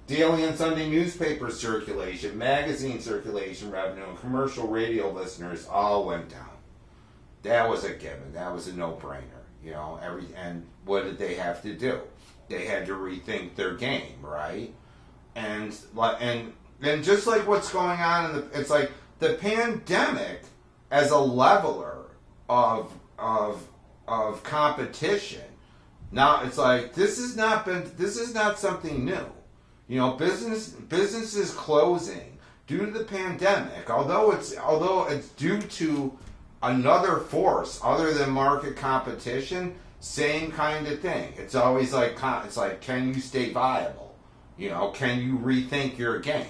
Daily and Sunday newspaper circulation, magazine circulation revenue, and commercial radio listeners all went down. That was a given. That was a no-brainer. You know, and what did they have to do? They had to rethink their game, right? And just like what's going on it's like the pandemic as a leveler of competition. Now it's like this is not something new. You know, businesses closing due to the pandemic, although it's due to another force other than market competition, same kind of thing. It's always like, can you stay viable? Can you rethink your game?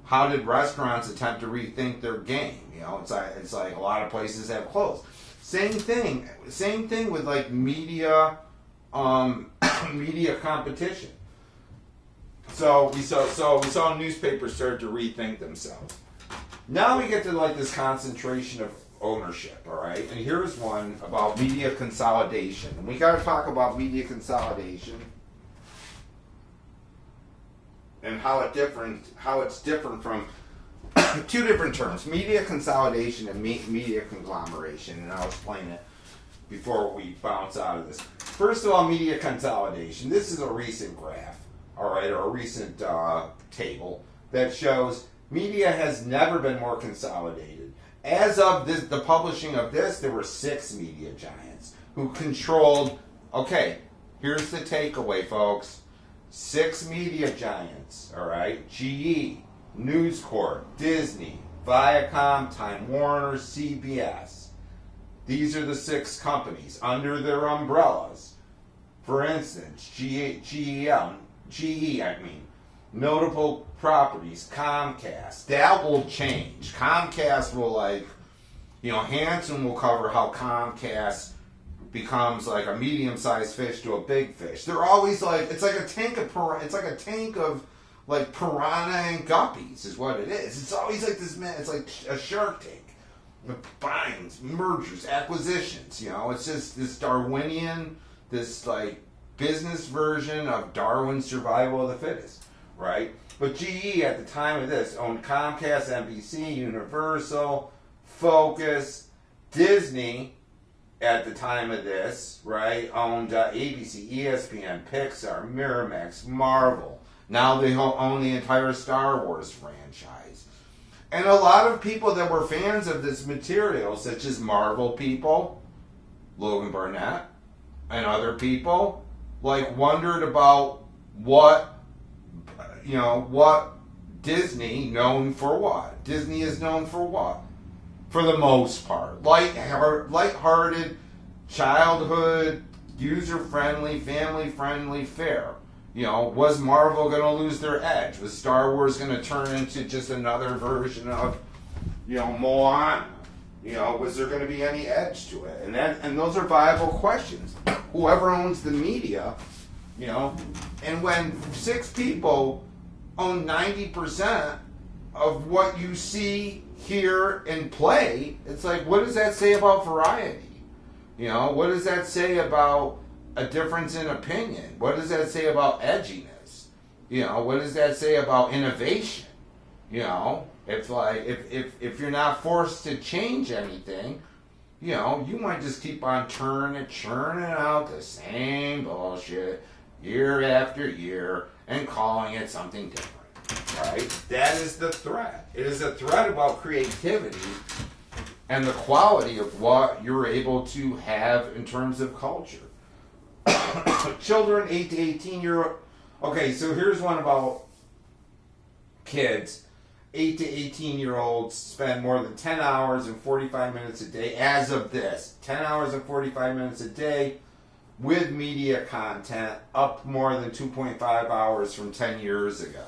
How did restaurants attempt to rethink their game? It's like a lot of places have closed. Same thing with like media, media competition. So we saw newspapers start to rethink themselves. Now we get to like this concentration of ownership, all right? And here's one about media consolidation. And we got to talk about media consolidation and how it's different from two different terms: media consolidation and media conglomeration. And I'll explain it before we bounce out of this. First of all, media consolidation. This is a recent graph, all right, or a recent table that shows media has never been more consolidated. As of the publishing of this, there were 6 media giants who controlled. Okay, here's the takeaway, folks. 6 media giants, all right? GE, News Corp, Disney, Viacom, Time Warner, CBS. These are the 6 companies under their umbrellas. For instance, GE, notable properties, Comcast. That will change. Comcast will Hanson will cover how Comcast becomes like a medium-sized fish to a big fish. They're always like, it's like a tank of like piranha and guppies is what it is. It's always like this, man. It's like a Shark Tank. Binds, mergers, acquisitions. It's just this Darwinian, this like business version of Darwin's survival of the fittest, right? But GE at the time of this owned Comcast, NBC, Universal, Focus, Disney. At the time of this, right, owned ABC, ESPN, Pixar, Miramax, Marvel. Now they own the entire Star Wars franchise. And a lot of people that were fans of this material, such as Marvel people, Logan Barnett, and other people, like wondered about what Disney known for what. Disney is known for what? For the most part. Light-hearted, childhood, user-friendly, family-friendly fare. Was Marvel going to lose their edge? Was Star Wars going to turn into just another version of, Moana? Was there going to be any edge to it? And those are viable questions. Whoever owns the media, and when 6 people own 90% of what you see, hear, and play, it's like, what does that say about variety? What does that say about a difference in opinion? What does that say about edginess? What does that say about innovation? If you're not forced to change anything, you might just keep on churning out the same bullshit year after year and calling it something different. Right? That is the threat. It is a threat about creativity and the quality of what you're able to have in terms of culture. Children 8 to 18 year old. Okay, so here's one about kids. 8 to 18-year-olds spend more than 10 hours and 45 minutes a day as of this. 10 hours and 45 minutes a day with media content, up more than 2.5 hours from 10 years ago.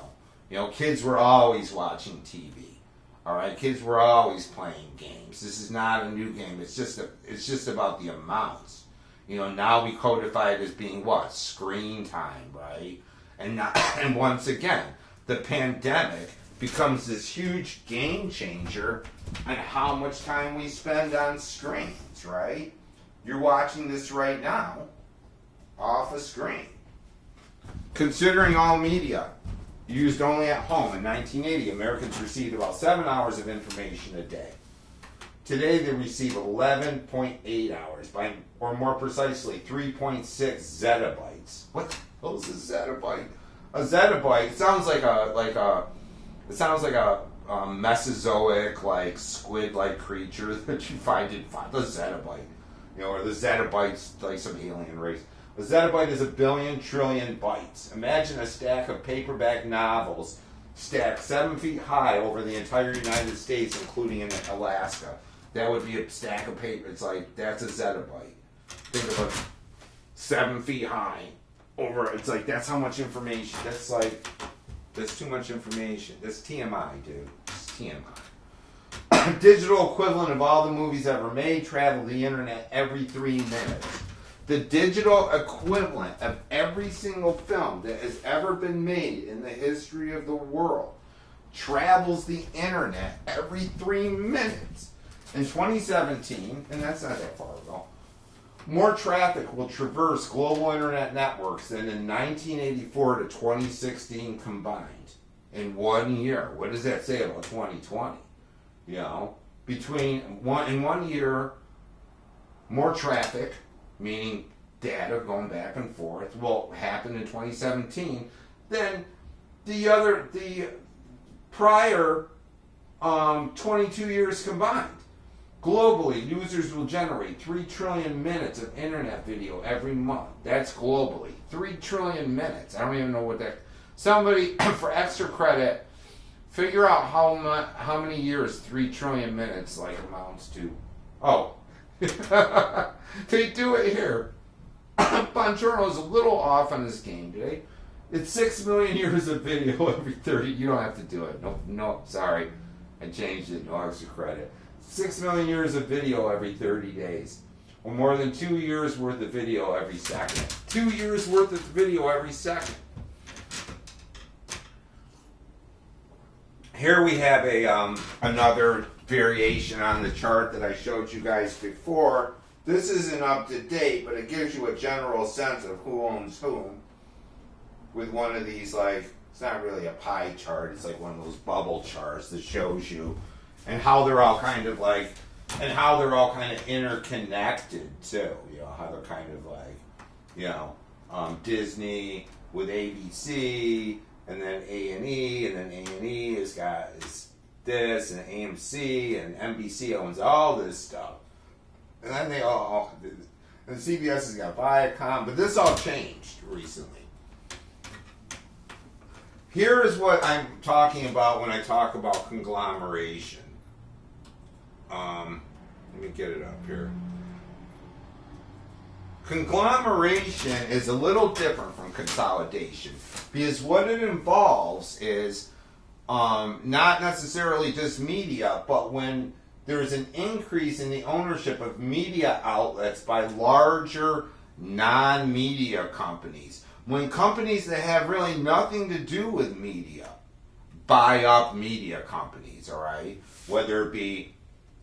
Kids were always watching TV. All right, kids were always playing games. This is not a new game. It's just about the amounts. Now we codify it as being what? Screen time, right? And once again, the pandemic becomes this huge game changer on how much time we spend on screens, right? You're watching this right now off a screen. Considering all media used only at home in 1980, Americans received about 7 hours of information a day. Today they receive 11.8 hours, or more precisely, 3.6 zettabytes. What the hell is a zettabyte? A zettabyte sounds like a Mesozoic, like squid-like creature that you find in the zettabyte, or the zettabytes like some alien race. A zettabyte is 1 billion trillion bytes. Imagine a stack of paperback novels stacked 7 feet high over the entire United States, including in Alaska. That would be a stack of paper. It's like, that's a zettabyte. Think of a 7 feet high over. It's like, that's how much information. That's like, that's too much information. That's TMI, dude. It's TMI. Digital equivalent of all the movies ever made travel the internet every 3 minutes. The digital equivalent of every single film that has ever been made in the history of the world travels the internet every 3 minutes. In 2017, and that's not that far ago, more traffic will traverse global internet networks than in 1984 to 2016 combined in 1 year. What does that say about 2020? You know, in 1 year, more traffic, meaning data going back and forth, will happen in 2017 than the prior 22 years combined. Globally, users will generate 3 trillion minutes of internet video every month. That's globally. 3 trillion minutes. I don't even know what that... Somebody, for extra credit, figure out how many years 3 trillion minutes like amounts to. Oh. They do it here. Bongiorno's a little off on this game today. It's 6 million years of video every 30. You don't have to do it. No, sorry. I changed it. No extra credit. 6 million years of video every 30 days. Or more than 2 years worth of video every second. 2 years worth of video every second. Here we have another variation on the chart that I showed you guys before. This isn't up to date, but it gives you a general sense of who owns whom. With one of these, like, it's not really a pie chart, it's like one of those bubble charts that shows you and how they're all kind of like, and how they're all kind of interconnected too. You know, how they're kind of like, you know, Disney with ABC, and then A&E, and then A&E has got this, and AMC, and NBC owns all this stuff. And then they all, and CBS has got Viacom, but this all changed recently. Here is what I'm talking about when I talk about conglomeration. Let me get it up here. Conglomeration is a little different from consolidation because what it involves is not necessarily just media, but when there's an increase in the ownership of media outlets by larger non-media companies. When companies that have really nothing to do with media buy up media companies, all right? Whether it be,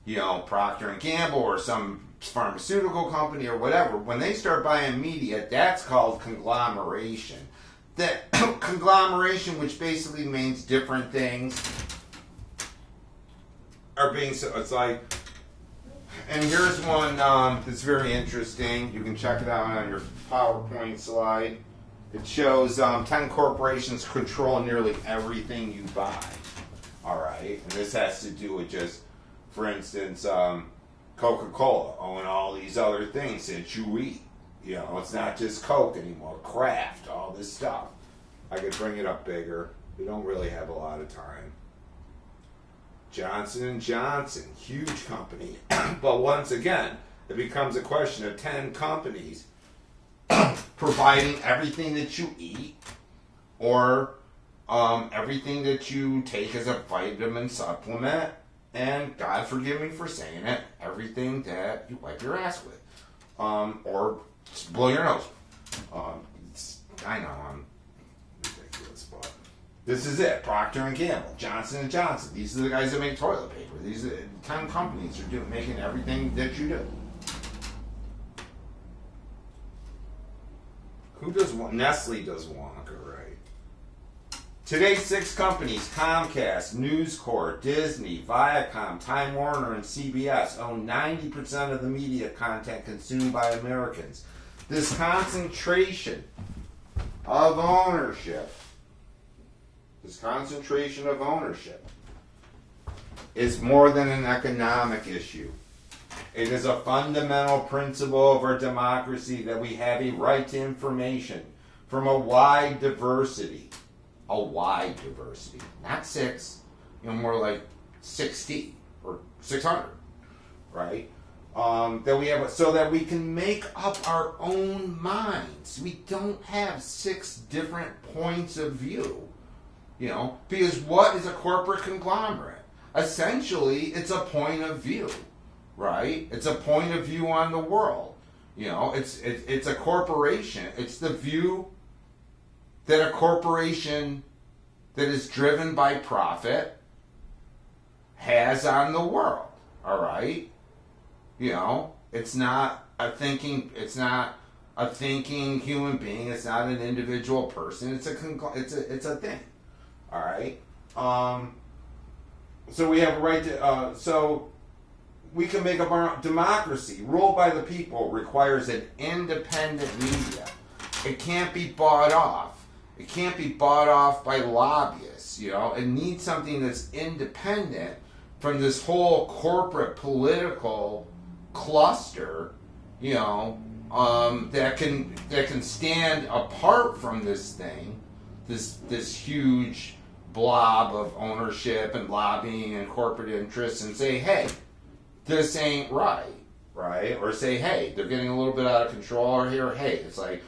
you know, Procter & Gamble or some pharmaceutical company or whatever, when they start buying media, that's called conglomeration. That conglomeration, which basically means different things, are being so. It's like, and here's one that's very interesting. You can check it out on your PowerPoint slide. It shows 10 corporations control nearly everything you buy. All right, and this has to do with just, for instance, Coca-Cola owning all these other things that you eat. You know, it's not just Coke anymore. Kraft, all this stuff. I could bring it up bigger. We don't really have a lot of time. Johnson & Johnson, huge company. But once again, it becomes a question of 10 companies providing everything that you eat or everything that you take as a vitamin supplement, and God forgive me for saying it, everything that you wipe your ass with or blow your nose. I know I'm ridiculous, but this is it. Procter & Gamble, Johnson & Johnson. These are the guys that make toilet paper. These are 10 companies that are making everything that you do. Who does Nestle does Wonka, right? Today, 6 companies, Comcast, News Corp, Disney, Viacom, Time Warner, and CBS own 90% of the media content consumed by Americans. This concentration of ownership is more than an economic issue. It is a fundamental principle of our democracy that we have a right to information from a wide diversity. A wide diversity. Not 6, more like 60 or 600 right? That we have, so that we can make up our own minds. We don't have 6 different points of view, because what is a corporate conglomerate? Essentially, it's a point of view, right? It's a point of view on the world. It's a corporation. It's the view that a corporation that is driven by profit has on the world. All right, it's not a thinking human being. It's not an individual person. It's a thing. All right. So we have a right to. So we can make up our own democracy. Ruled by the people requires an independent media. It can't be bought off. It can't be bought off by lobbyists. It needs something that's independent from this whole corporate political cluster, that can stand apart from this thing, this huge blob of ownership and lobbying and corporate interests, and say, hey, this ain't right? Or say, hey, they're getting a little bit out of control, or here, hey, it's like,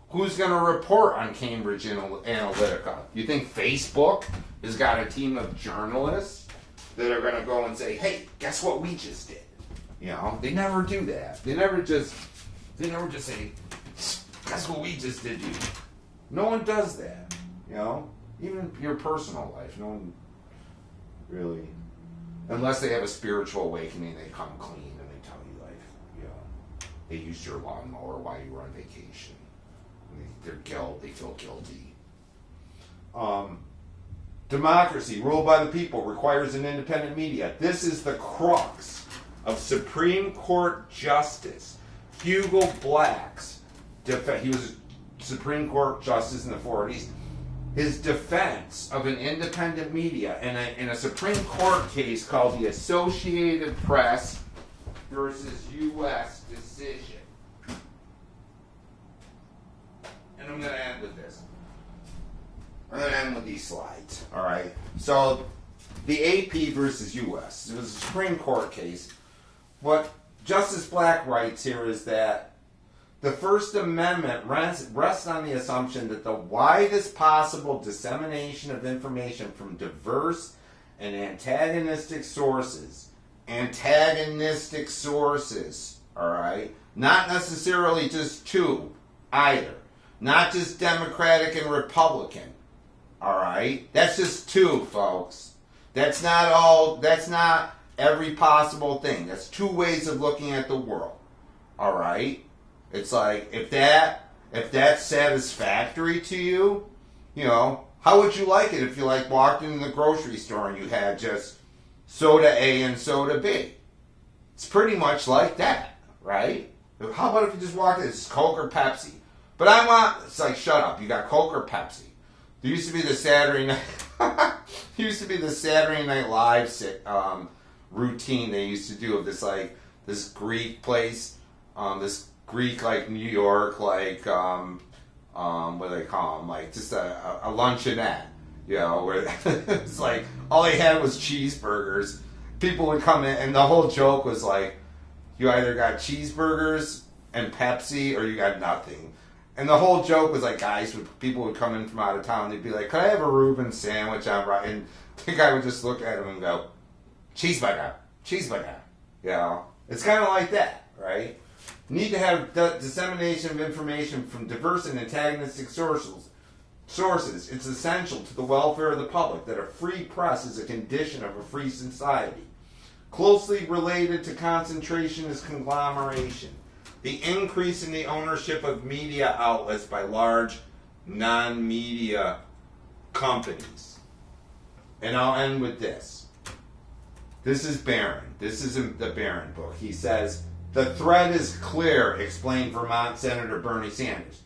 who's going to report on Cambridge Analytica? You think Facebook has got a team of journalists that are going to go and say, hey, guess what we just did? They never do that. They never just say, guess what we just did, dude. No one does that. Even your personal life, no one really, unless they have a spiritual awakening, they come clean and they tell you, like, they used your lawnmower while you were on vacation. They feel guilty. Democracy, ruled by the people, requires an independent media. This is the crux of Supreme Court Justice Hugo Black's defense. He was a Supreme Court Justice in the 40s. His defense of an independent media in a Supreme Court case called the Associated Press versus U.S. decision. And I'm going to end with this. I'm going to end with these slides. All right. So, the AP versus U.S. It was a Supreme Court case. What Justice Black writes here is that the First Amendment rests on the assumption that the widest possible dissemination of information from diverse and antagonistic sources, all right? Not necessarily just two, either. Not just Democratic and Republican, all right? That's just two, folks. That's not every possible thing. That's two ways of looking at the world, all right? It's like, if that's satisfactory to you, how would you like it if you walked into the grocery store and you had just soda A and soda B? It's pretty much like that, right? How about if you just walked in, it's Coke or Pepsi? But it's like, shut up, you got Coke or Pepsi? There used to be the Saturday Night Live routine they used to do of this Greek place, this Greek, New York, what do they call them? Just a luncheonette, where it's all they had was cheeseburgers. People would come in, and the whole joke was you either got cheeseburgers and Pepsi, or you got nothing. And the whole joke was people would come in from out of town, they'd be like, "Could I have a Reuben sandwich?" And the guy would just look at him and go, "Cheeseburger, cheeseburger." It's kind of like that, right? Need to have dissemination of information from diverse and antagonistic sources. It's essential to the welfare of the public that a free press is a condition of a free society. Closely related to concentration is conglomeration, the increase in the ownership of media outlets by large non-media companies. And I'll end with this. This is Barron. This is the Barron book. He says, "The threat is clear," explained Vermont Senator Bernie Sanders.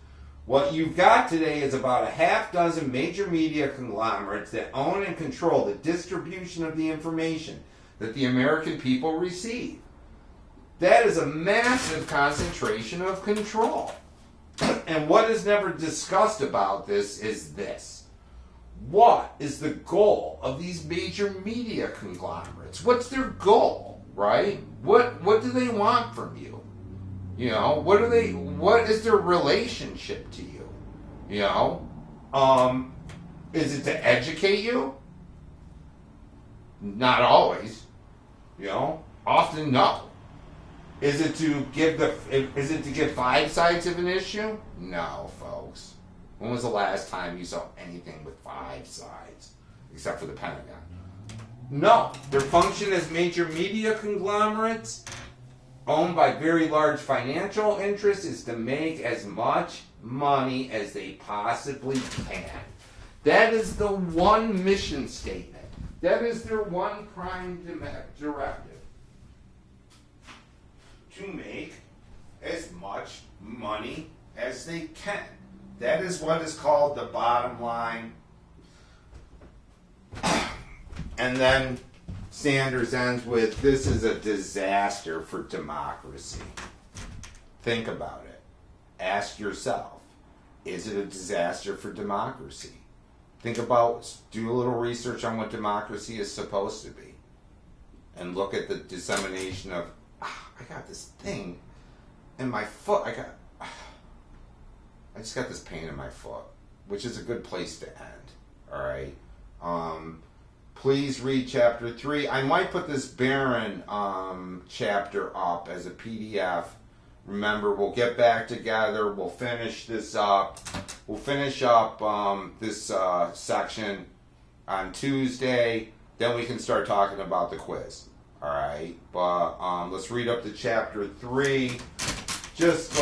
"What you've got today is about a half dozen major media conglomerates that own and control the distribution of the information that the American people receive. That is a massive concentration of control. And what is never discussed about this is this. What is the goal of these major media conglomerates? What's their goal? right? What do they want from you? You know, what is their relationship to you? You know? Is it to educate you? Not always. You know? Often no. Is it to give 5 sides of an issue? No, folks. When was the last time you saw anything with 5 sides? Except for the Pentagon. No. Their function as major media conglomerates owned by very large financial interests is to make as much money as they possibly can. That is the one mission statement. That is their one prime directive. To make as much money as they can. That is what is called the bottom line. And then Sanders ends with, this is a disaster for democracy. Think about it. Ask yourself, is it a disaster for democracy? Think about, do a little research on what democracy is supposed to be. And look at the dissemination of, I got this thing in my foot. I just got this pain in my foot, which is a good place to end. All right. Please read chapter 3. I might put this Barron chapter up as a PDF. Remember, we'll get back together. We'll finish this up. We'll finish up this section on Tuesday. Then we can start talking about the quiz. All right. But let's read up to chapter 3. Just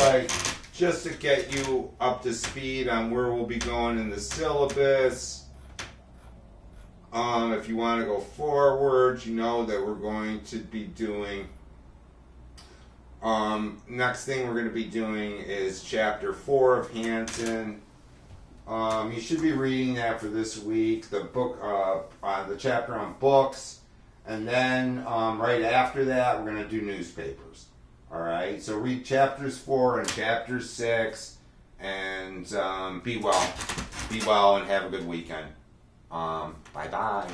to get you up to speed on where we'll be going in the syllabus. If you want to go forward, you know that we're going to be doing, next thing we're going to be doing is chapter 4 of Hanson. You should be reading that for this week, the book, the chapter on books, and then right after that we're going to do newspapers. All right, so read chapters 4 and chapter 6, and be well, and have a good weekend. Bye-bye.